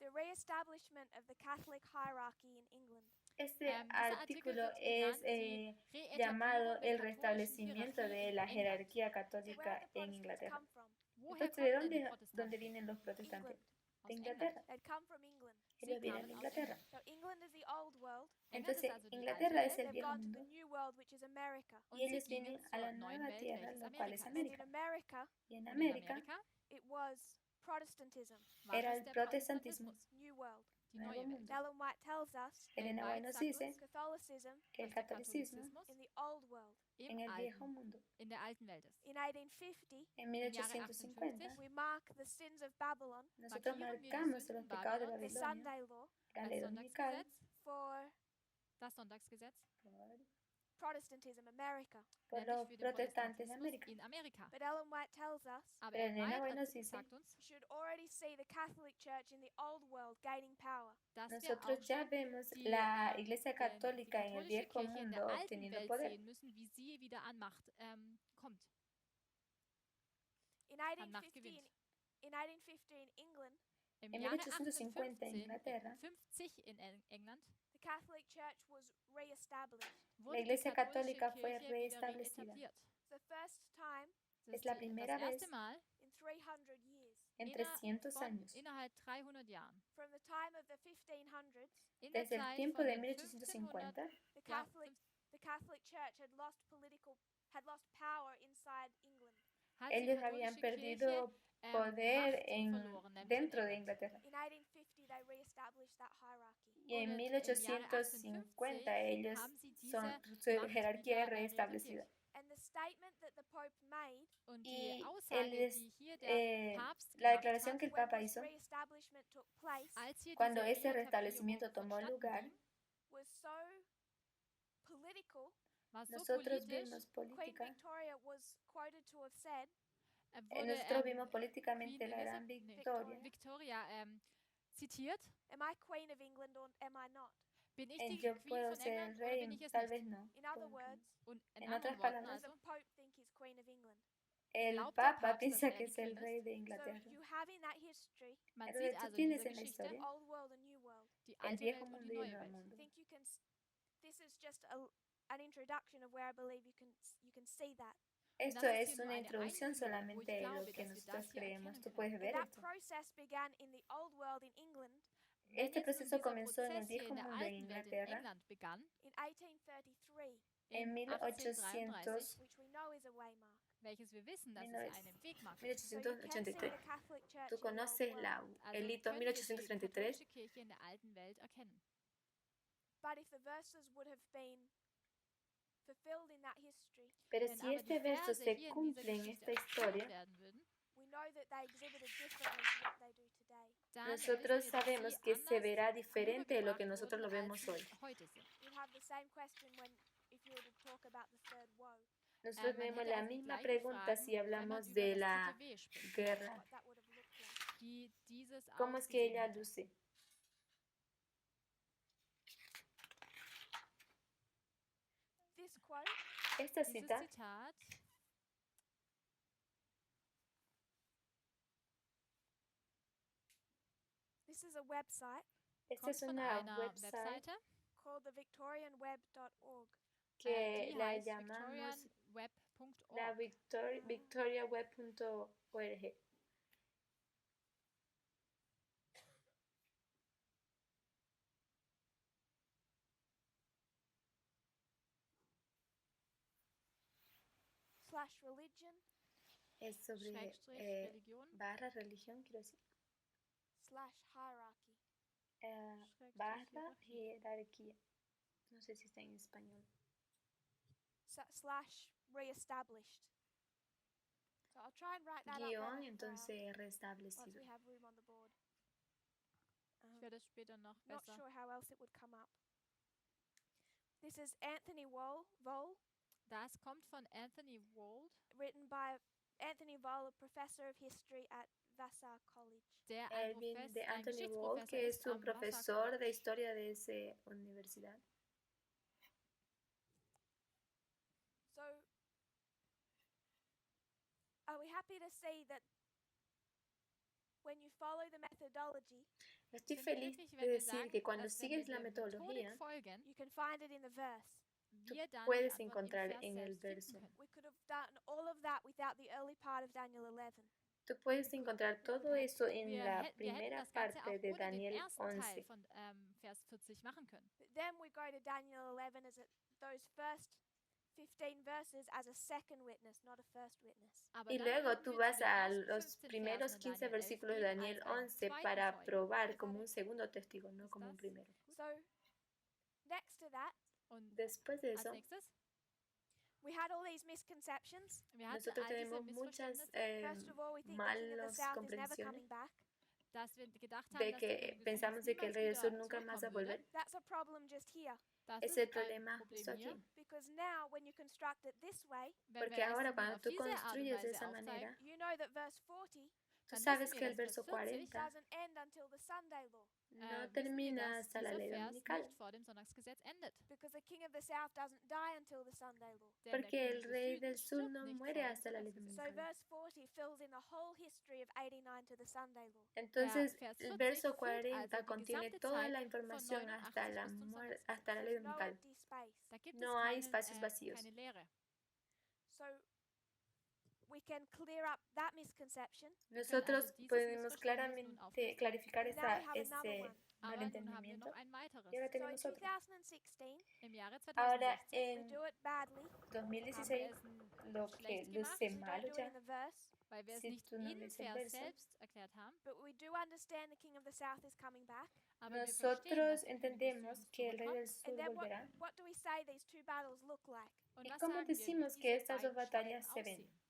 The Re-establishment of the Catholic Hierarchy in England. Este Dieser artículo wird es genannt die llamado Reetablierung der El katholischen restablecimiento Hierarchie de in la England. jerarquía So where católica do the en Protestants Inglaterra. come from? Woher Entonces, ¿de kommen denn die dónde Protestanten? vienen los protestantes? England. Aus De England. Inglaterra. They'd come from England. Sie Ellos vienen kamen de aus Inglaterra. England. So England is the Old World. England ist Entonces, also die alte Inglaterra es Welt. el They've Viejo gone to the Mundo New World, which is America. Und y sie ellos vienen gingen a la zur neuen nueva Welt, tierra, welches lo cual es Amerika And ist. in América. America, Y en Und in América Amerika it was Protestantism, war era es el der protestantismo, Protestantismus, New World. die Nuevo neue Welt. Mundo. Ellen White tells us Elena White nos sagt dice uns, Catholicism que el dass der catolicismo Katholizismus in the Old World. en im el Viejo alten, Mundo, in der alten Welt ist. In 1850, en Im Jahre 1850, we mark the sins of Babylon, nosotros markieren wir die marcamos Sünden los pecados de Babylons the Babilonia, Sunday law, la als ley dominical, Sonntagsgesetz, for das Sonntagsgesetz, Protestantism, America. por nämlich los für den protestantes de Protestantismus América. in Amerika. But Ellen White tells us Aber Pero Ellen Elena White White nos dice, sagt uns, we should already see the Catholic Church in the Old World gaining power. dass wir nosotros auch ya schon vemos die, la die Iglesia Católica en el katholische viejo Kirche in der mundo alten obteniendo Welt poder. sehen müssen, wie sie wieder an Macht kommt, In an Macht 1850 gewinnt. in 1850 in England, Im En Jahre 1850 en Inglaterra, 1850 in England the Catholic Church was re-established. la wurde die Iglesia katholische Católica fue Kirche wieder reestablecida. reetabliert. The first time Das Es la das primera erste vez Mal in 300 years. en 300 años. innerhalb 300 Jahren. From the time of the 1500s, In der Desde el Zeit tiempo von de den 1850, the ja, Catholic Church had lost power inside England. hat die ellos habían katholische perdido Kirche poder Macht en, verloren, nämlich dentro in de England. Inglaterra. In 1850 they re-established that hierarchy. Y en Und im Jahre 1850 ellos haben sie diese son, su Macht jerarquía es wieder reestablecida. And the statement that the Pope made Und Y die Aussage, die hier der Papst la gemacht declaración hat, que el when Papa this hizo, re-establishment took place als hier cuando diese ese restablecimiento Reetablierung tomó lugar, vonstatten ging, was so political. war so nosotros politisch, vimos Queen política, Victoria was quoted to have said, wurde nosotros vimos políticamente Queen la gran Elizabeth- victoria. Victoria zitiert, "Am I Queen of England or am I not?" bin ich die Yo Queen puedo von ser el England oder bin rey, ich es tal nicht? vez no. In other puede que no. words, Und in En anderen otras Worten palabras, the also, Pope think he's Queen of England. el glaubt der Papa Papst, piensa dass que die es el Queen rey ist? de So Inglaterra. you have in that history Man Entonces sieht tú also in tienes dieser en la Geschichte historia old world and new world. die el alte viejo Welt und die mundo y el neue nuevo Welt. mundo. Think you can this is just an introduction of where I believe you can see that. Esto das ist es hier nur una eine introducción Einführung, wo solamente ich de lo glaube, que dass wir nosotros das hier creemos. erkennen Tú können. puedes And ver that esto. process began in the old world in England Wenn Este jetzt nun proceso dieser comenzó en el Prozess hier viejo in der mundo en alten Welt in Inglaterra England begann, in 1833, en in 1833, which we know is a waymark. welches wir wissen, dass es 19- eine Wegmarke ist. So you can see 1883. the Catholic Church Tú in the old conoces world. la, Also el hito können wir die 1833, katholische Kirche in der alten Welt erkennen. But if the verses would have been fulfilled in that history, pero Wenn si aber este die verso Verse se hier in cumple dieser en esta Geschichte erfüllt historia, werden würden, we know that they exhibited differently to what they do today. dann nosotros wissen wir, dass sabemos sie que se anders verá diferente de lo que rübergebracht nosotros lo wurden, vemos als hoy. sie heute sind. You'd have the same question if you were to talk about the third woe, Nosotros Man tenemos hätte la also die misma gleichen pregunta Fragen, si wenn man hablamos über de das la dritte W spricht, guerra. what that would have looked like. wie dieses ¿Cómo es que ausgesehen ella hätte. luce? This quote Esta Dieses cita Zitat this is a website esta kommt es von una einer website Webseite, called thevictorianweb.org. que die la heißt llamamos la victorianweb.org. victoriaweb.org. /religion Es sobre Schrägstrich Religion, barra religión, quiero decir, /hierarchy. Schrägstrich barra Hierarchie. jerarquía. No sé si está en español. /reestablished. So I'll try and write that up Guión, now entonces once restablecido. we have room on the board. Ich werde es später noch Not besser. sure how else it would come up. This is Anthony Vole, Das kommt von Anthony Wold, written by Anthony Vole, a professor of history at Vassar College. der ein, Elvin de ein Anthony Wall, Geschichtsprofessor que es ist un am Vassar profesor College. de historia de esa universidad. So, are we happy to see that when you follow the methodology, Estoy Sind wir feliz glücklich, de wenn wir decir sagen, que cuando dass wenn sigues wir la der Methodik metodología, folgen, you can find it in the verse? wir dann puedes die Antwort encontrar im Vers en el selbst finden verso. können. We could have done all of that without the early part of Daniel 11. Tú puedes encontrar todo eso en Wir, la wir hätten primera das Ganze parte auch de ohne den Daniel ersten Teil 11. von Vers 40 machen können. But then we go to Daniel 11 those first 15 verses as a second witness, not a first witness. Aber Y dann luego kommen tú wir zu vas den a ersten los 15 primeros Versen in 15 Daniel 11 versículos de gehen Daniel als einen 11 zweiten para Zeugen. probar como un segundo testigo, no Ist como un das primero. gut? So, next to that, Und Después de als eso, nächstes, we had all these misconceptions. wir hatten nosotros all diese tenemos muchas Missverständnisse. First of all, we think the king of the malas south is never comprensiones. coming back. dass wir gedacht haben, de dass der que König des Südens pensamos de que el niemals rey del sur wieder nunca más va a zurückkommen volver. würde. That's a problem just here. Das Es ist el ein problema Problem justo hier, aquí. Because now, when you construct it this way, wenn wir Porque es ahora nun cuando auf tú diese Art und construyes de Weise esa aufzeigen, manera, you know that verse 40 tú dann sabes wissen que wir, el dass Vers verso 40 40 doesn't end until the Sunday law. no wissen wir, termina dass hasta la dieser ley Vers dominical. nicht vor dem Sonntagsgesetz endet. Because the king of the south doesn't die until the Sunday law. Denn der Porque el König des rey del Südens sur stirbt no nicht muere vor dem hasta la ley Sonntagsgesetz. So dominical. verse 40 fills in the whole history of 89 to the Sunday law. Entonces, Vers el 40 verso füllt 40 also die contiene gesamte toda Zeit la von información 89 bis zum Sonntagsgesetz. hasta la ley There's no dominical. empty space. Da gibt No hay es espacios vacíos. keine Lehre. So we can clear up that misconception. Nosotros dieses podemos Missverständnis nun claramente auflösen. clarificar Now we have another ese one. Aber nun haben wir malentendimiento. noch ein weiteres. Y ahora So in tenemos otro. 2016, Im Jahre Ahora 2016 we en do it badly haben wir 2016, es lo que schlecht luce gemacht, we don't malo do it ya, in the verse, weil wir es si nicht tú no im ves el Vers verso, selbst erklärt haben. but we do understand the king of the south is coming back. Aber wir verstehen, nosotros dass der König des entendemos Südens que el rey del zurückkommt. sur And then volverá. what do we say these two battles look like? Und ¿Y was cómo sagen wir, wie decimos diese que estas dos beiden batallas Scheiden se ven? aussehen?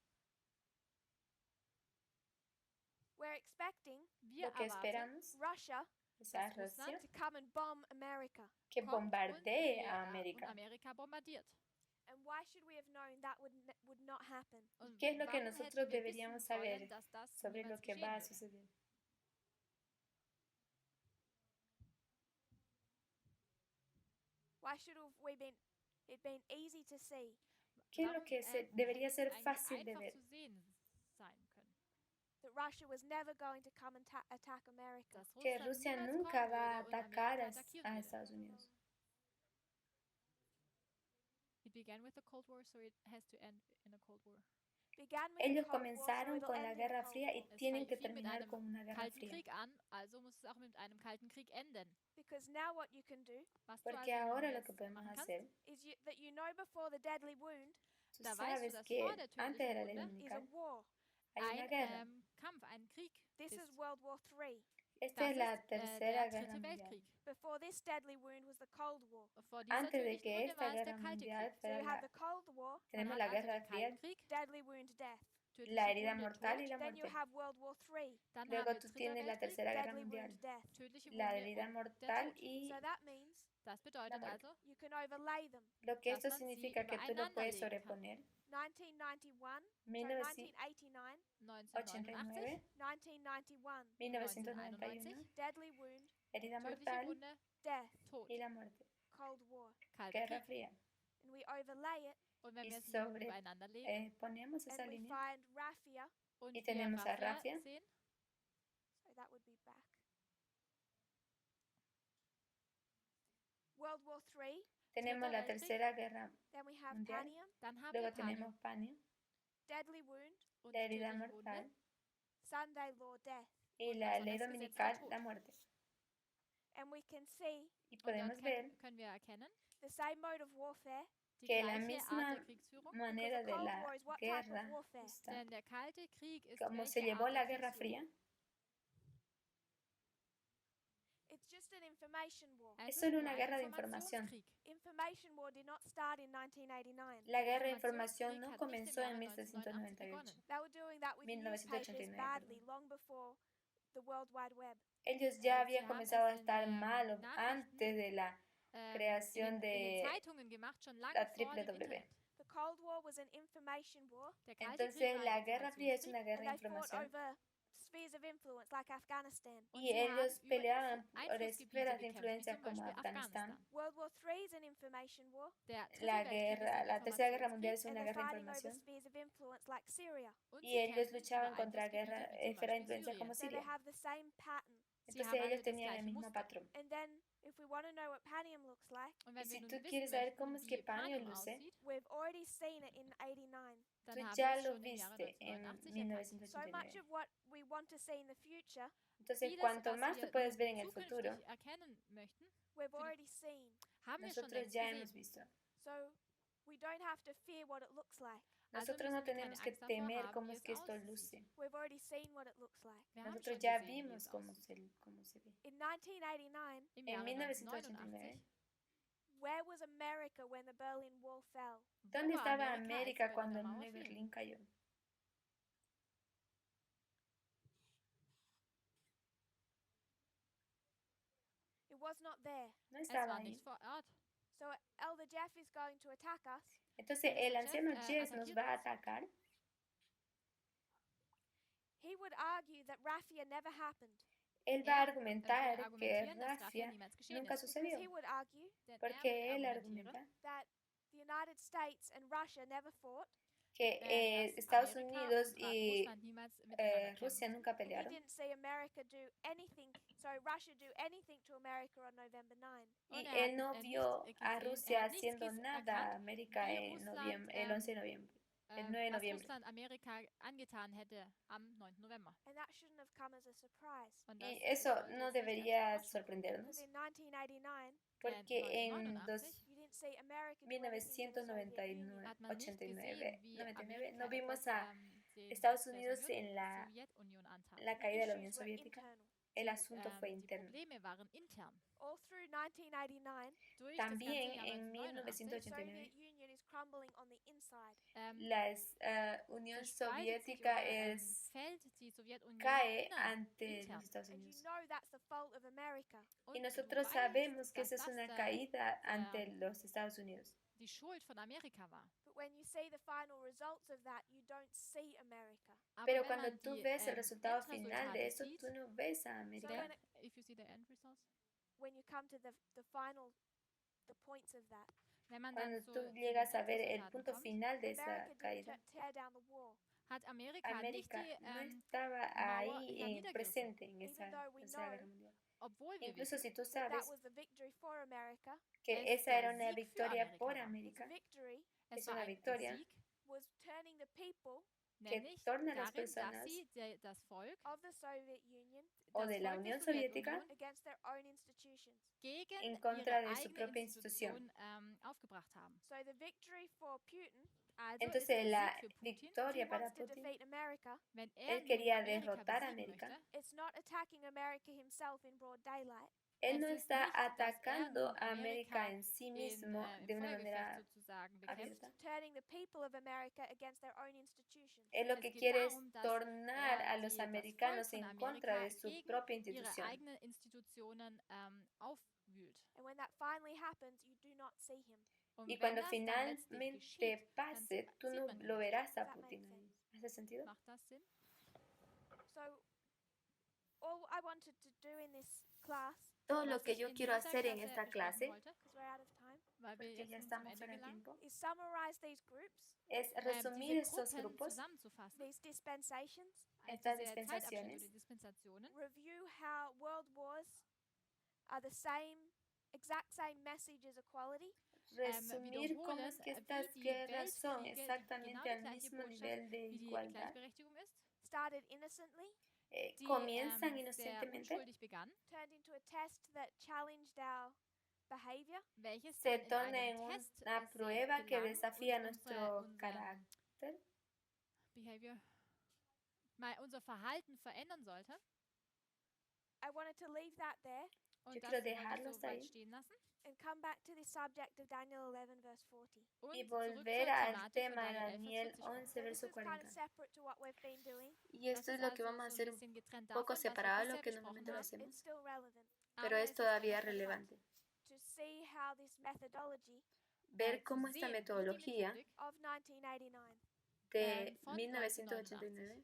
We're expecting Wir Lo que erwarten, esperamos Russia es a dass Russland Rusia to come and bomb America. que kommt bombardee und, a und América. Amerika bombardiert. And why should we have known that would not happen? Und ¿Qué es lo que warum nosotros hätten wir deberíamos wissen sollen, saber dass das sobre lo niemals que geschehen va a würde? suceder? Why should have we been it been easy to see ¿Qué es lo Warum, que hätte debería es ser eigentlich fácil de einfach ver? zu sehen sein können, that Russia was never going to come and attack America? dass Que Russland Rusia niemals nunca kommen va a würde und atacar Amerika attackieren a würde? Estados Unidos. It began with the Cold War, so it has to end in a Cold War. Began with the Ellos Cold War, so comenzaron it'll con la end in a Guerra Cold Fría y War. Es tienen que fing mit terminar einem con una Guerra Kalten Fría. Krieg an, also muss es auch mit einem Kalten Krieg enden. Because now what you can do Was du Porque also nun ahora lo que jetzt podemos machen kannst, hacer, is that you know before the deadly wound tú da weißt du, sabes dass que vor der antes de la ley tödlichen is a dominical war. hay una ein guerra. Kampf, ein Krieg This ist. is World War III. Esta Das es la ist tercera der guerra Dritte mundial. Weltkrieg. Before this deadly wound was the Cold War. Vor dieser Antes de tödlichen que Wunde esta war es der guerra Kalte mundial Krieg. So fuera you have la, the Cold War, Man tenemos hat la also Guerra den Fría, Kalten Krieg, deadly wound, death. tödliche la herida Wunde, mortal y Tod. la Then you muerte. have World War III, Dann haben Luego wir tú Dritter tienes la Weltkrieg, tercera guerra deadly mundial, wound, death. tödliche la Wunde herida und der mortal Tod. y So that means Das bedeutet muerte. also, you can overlay them. lo que dass esto man sie significa que tú lo übereinander puedes legen kann. sobreponer. 1991, so 1989, 1989, 1991, 1991, deadly wound, herida tödliche mortal Wunde, death, Tod, y la muerte. Cold War. Kalter Guerra Krieg. Fría. And we overlay it Und wenn Y wir sie sobre übereinander legen ponemos esa and we línea find Raffia, und y wir tenemos a Raffia Raffia. sehen, so that would be back. World War III, tenemos la Weltkrieg. tercera guerra, then we have Mundial. Panium, dann haben luego wir Panium tenemos Pania, deadly wound, und la herida tödliche mortal Wunde Sunday law, death. y und la das ley Sonntagsgesetz der dominical, Tod. la muerte. And we can see Y Und dort podemos ver können wir erkennen, the same mode of warfare, die que la gleiche misma Art der Kriegsführung, because manera the de Cold la War is what type of guerra, warfare? justa, denn der Kalte Krieg ist como se welche llevó Art la der Guerra Kriegsführung? Fría, It's just an information war. Es solo ist una ein guerra de información. Informationskrieg. Information war did not start in 1989. La guerra de Informationskrieg información no hat nicht comenzó im en Jahre 1798. 1989 They were doing that with newspapers 1989, badly perdón. long before the World Wide Web. Ellos ya Sie habían haben comenzado a es in, estar malos Nachrichten, antes de la creación in den de Zeitungen gemacht, schon lange la vor triple dem W. Internet. The Cold War was an information war, Der Kalte Krieg Entonces war la ein Guerra Fría es Informationskrieg una guerra de and they fought información over spheres of influence like Afghanistan. und y sie haben ellos über peleaban por Einflussgebiete esferas de gekämpft, wie influencia zum como Beispiel Afganistán. Afghanistan. World War III is an information war, Der Dritte La Weltkrieg ist guerra, ein la tercera guerra mundial Informationskrieg es and una they're guerra de fighting over información spheres of influence like Syria. und y sie ellos kämpfen luchaban über contra guerra, Einflussgebiete wie zum esfera de Beispiel influencia Syrien. como So they Siria. have the same pattern. Sie Entonces haben alle ellos das tenían el gleiche mismo Muster. patrón. And then if we want to know what Panium looks like, Und Y wenn wir si nun tú wissen quieres saber möchten, cómo es que wie Panium Panium luce, aussieht, we've already seen it in 89. dann tú haben wir ya es lo schon im Jahre viste en 1989 erkannt. So much 1989. of what we want to see in the future, Entonces, Vieles, cuanto was más tú wir puedes ver en nun el futuro, zukünftig erkennen möchten, we've Für die- already seen. haben wir schon nosotros längst ya hemos gesehen. visto. So we don't have to fear what it looks like. Also Nosotros müssen no wir keine tenemos que Angst davor temer haben, cómo wie es es que esto aussieht. luce. We've already seen what it looks like. Wir haben Nosotros schon ya gesehen, wie vimos es cómo aussieht. se ve. In 1989, Im En Jahre 1989, 1989, where was America when the Berlin Wall fell? ¿dónde war estaba Amerika, als América die cuando el Berliner muro de Mauer fiel? Berlín cayó? It was not there. No Es estaba war ahí. nicht vor Ort. So Elder Jeff is going to attack us. Entonces Entonces, el anciano Jeff, Jess nos attackiert va a uns. atacar. He would argue that Raphia never happened Él va a würde argumentar que argumentieren, dass Raffia Raffia niemals geschehen nunca ist. because sucedió. he would argue Denn Porque él würde argumentieren, argumenta that the United States and Russia never fought. que dass Estados Amerika Unidos und y Russland niemals miteinander Rusia kämpfen. nunca And he pelearon. didn't see America do anything, Russia do anything to America on November 9. Y Und él no hat vio nicht a gesehen, Rusia hat nichts haciendo nada a erkannt, América wie en Russland, el 11 de noviembre. El 9 de was noviembre. Russland Amerika angetan hätte am 9. November. And that shouldn't have come as a surprise. Und Y das eso sollte no jetzt nicht als debería Überraschung Because sorprendernos, in 1989, porque en 1989 you didn't see America do anything to the Soviet Union. hat man nicht 89, gesehen, wie 99, Amerika no vimos etwas, a dem Estados der Unidos Sowjet- en la Sowjetunion antat. la caída de la Unión Issues were Soviética. internal. El asunto fue Die interno. Probleme waren intern. All through 1989, Durch das ganze También Jahr en 1989 the 1989 Soviet Union is crumbling on the inside. la Unión zerspaltet sich Soviética oder, fällt die Sowjetunion cae innerhalb, ante intern. los Estados And you Unidos. know that's the fault of America. Y Und nosotros du sabemos weißt, que dass esa es das una der- caída ante los Estados Unidos. die Schuld von Amerika war. But when you see the final results of that, you don't see America. Aber Pero wenn cuando man tú die, ves el resultado final de Endresultate eso, sieht, tú no ves a So América. when, it, if you see the end results, when you come to the final, the points of that, wenn man Cuando dann tú zu den llegas a ver el Endresultaten punto kommt, final de esa America didn't caída, tear down the wall. hat Amerika, América nicht die, no estaba Mauer ahí niedergerissen. presente en Even esa though we Tercera know Guerra Mundial. obwohl wir Incluso wissen, si tú That sabes was the victory for America. que es esa der era una Sieg für victoria Amerika por war. Its América, victory es es war una ein victoria Sieg, was turning the people nämlich torna a las darin, dass personas sie das Volk, of the Soviet Union o das de la Volk der Unión Soviética Sowjetunion against their own institutions. gegen en contra ihre de su eigene propia institución. Institution aufgebracht haben. So the victory for Putin, Also ist Entonces der la Sieg für Putin, if he victoria para wants to Putin, defeat America, wenn él nun quería Amerika derrotar a besiegen América. möchte, it's not attacking America himself in broad daylight. él no es ist está nicht, dass atacando nun a América Amerika en sí im mismo de im una Feuergefecht manera sozusagen bekämpft. abierta. Turning the people of America against their own institutions. Él lo Es que geht quiere es darum, dass tornar a los das americanos Volk en von contra de Amerika su gegen propia ihre institución. eigenen Institutionen aufwühlt. And when that finally happens, you do not see him. Und Y wenn cuando das dann letztlich finalmente geschieht, dann pase, tú sieht no man ihn lo nicht. verás a That Putin makes ahí. ¿Hace sentido? Macht das Sinn? So all I wanted to do in this class, Todo lo Was que ich yo in quiero dieser hacer en Klasse esta besprechen clase, wollte, because we're out of time, weil wir porque jetzt ya sind zum estamos Ende fuera de gelangt, tiempo, is summarize these groups, es resumir diese estos Gruppen grupos, zusammenzufassen, these dispensations, estas diese Zeitabschnitte dispensaciones, oder Dispensationen, review how world wars are the exact same message as equality, resumir cómo es que estas wie die guerras son Weltkriege exactamente genau al die gleiche mismo Botschaft nivel de wie die igualdad. Gleichberechtigung ist, started innocently, die Comienzan sehr inocentemente, unschuldig begann, turned into a test that challenged our behavior, welches se dann in torna einem en Test una prueba que gelang desafía und nuestro carácter, Behavior, unser Verhalten verändern sollte. I wanted to leave that there Und Yo das quiero wollte ich dejarlo so hasta weit ahí. stehen lassen. and come back to the subject of Daniel 11, verse 40. Und y zurück volver zur al Thematik von tema de Daniel 11, Daniel 40 kommen. 11, So this verso is kind of 40. separate to what we've been doing, Y esto es lo que vamos a hacer un poco separado de lo que normalmente lo but it's hacemos, still relevant pero es todavía relevante. to see how this methodology Ver cómo esta metodología of 1989, de von 1989,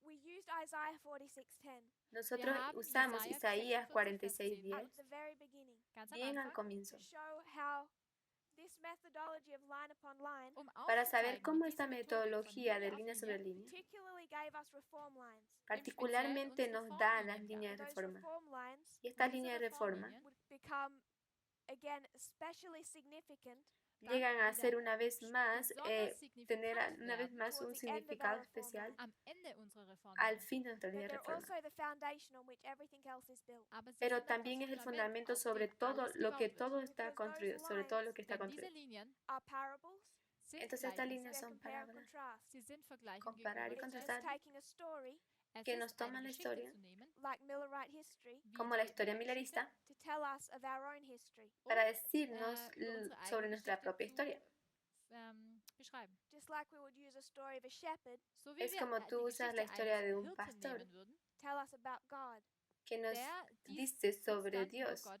we used Isaiah 46:10 nosotros haben usamos Isaías Isaías 46, 46:10 at the very beginning ganz am bien al Anfang, comienzo, to show how this methodology of line upon line para saber aufzuzeigen, cómo wie esta diese Methodik von metodología de Linie auf línea sobre Linie línea particularly gave us reform lines. particularmente uns nos da las Reformlinien líneas de Those reforma. reform lines Y estas Diese líneas de reforma Reformlinien would become again especially significant llegan a ser una vez más, besonders tener signifikant una vez werden más un towards the end of significado our reform especial am Ende unserer Reform. al fin de nuestra but línea de they're reforma. also the foundation on which everything else is built. Aber sie Pero sind auch das también es el Fundament, fundamento auf sobre dem todo alles lo que gebaut todo wird. está Because construido, those sobre todo lo lines que está Denn construido. diese Linien Are parables, sind Entonces estas Gleichnisse. líneas they're son compare and parábolas, contrast. Sie sind Vergleich und comparar y It's Gegenüberstellen. just contrastar, taking a story Es que ist nos toman eine la Geschichte historia zu nehmen, like Millerite history wie como la die historia Millergeschichte, milerista to tell us of our own history. para um, decirnos unsere sobre eigene nuestra Geschichte propia zu historia. Beschreiben. Just like we would use a story of a shepherd, So wie Es wir como die tú usas la Geschichte historia eines de un Hirten pastor nehmen würden, tell us about God. que nos der dice sobre dann Dios. Gott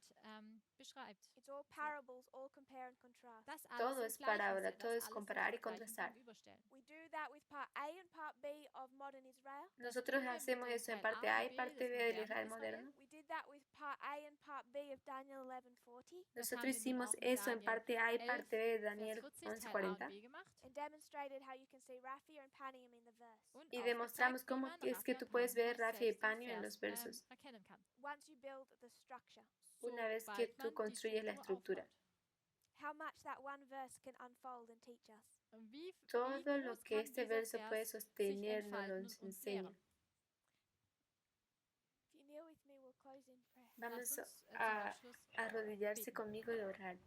beschreibt. It's all parables, all compare and contrast. Das Todo alles es sind parábola, Gleichnisse, todo das es alles comparar y sind Vergleichen contrastar. gegenüberstellen. We do that with part A and part B of modern Israel. Nosotros hacemos eso en parte A y parte B del Israel moderno. We did that with part A and part B of Daniel 11:40 Nosotros hicimos eso en parte A y parte B de Daniel 11:40 and demonstrated how you can see Raphia and Panium in the verse. y demostramos cómo es que tú puedes ver Rafia y Panio en los versos Once you build the structure, una vez que tú construyes la estructura. how much that one verse can unfold and teach us. Todo lo que este verso puede sostener nos enseña. If you kneel with me, we'll close in prayer. Vamos a arrodillarse conmigo y orar.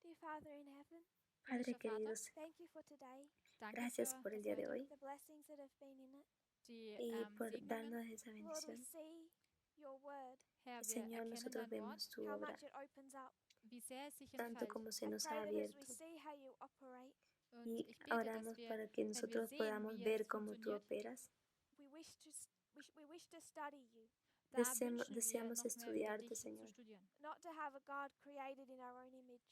Dear Father in heaven, Padre querido, thank you for today, gracias por el día de hoy the blessings that have been in it. y por darnos esa Lord, we bendición. see your word, Señor, nosotros vemos tu how obra, much it opens up. tanto como se I nos ha pray that as abierto. we see how you operate, Y oramos para que nosotros podamos ver cómo tú operas. we wish to study you, Deseamos estudiarte, Señor. not to have a God created in our own image,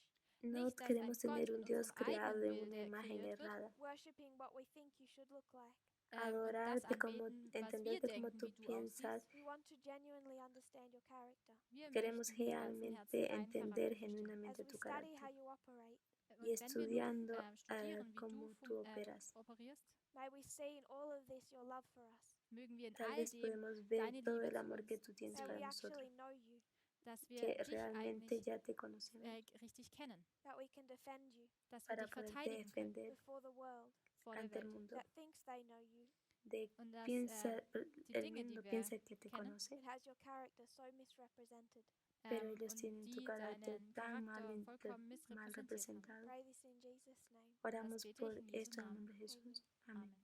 No queremos tener un Dios creado de una imagen errada. worshipping what we think you should look like. Adorarte como, entenderte como tú piensas. We want to genuinely understand your character. Queremos realmente entender As genuinamente we tu study how carácter you operate, y estudiando cómo tú operas. may we see in all of this your love for us. Tal vez podemos ver todo el amor que tú tienes May para we nosotros, actually know you, que realmente ya te conocemos, richtig kennen, that we can defend you dass wir para dich poder verteidigen können defender before the world vor der ante el Welt. mundo. that thinks they know you Und dass El Dinge, die mundo wir piensa que te kennen, conoce, and has your character so misrepresented. pero ellos und tienen tu die carácter deinen tan mal, Charakter vollkommen mal missrepräsentiert haben. representado. Pray this in Jesus' name. Oramos bete ich por in Jesu esto en el Namen. nombre de Jesús. Amén. Amen.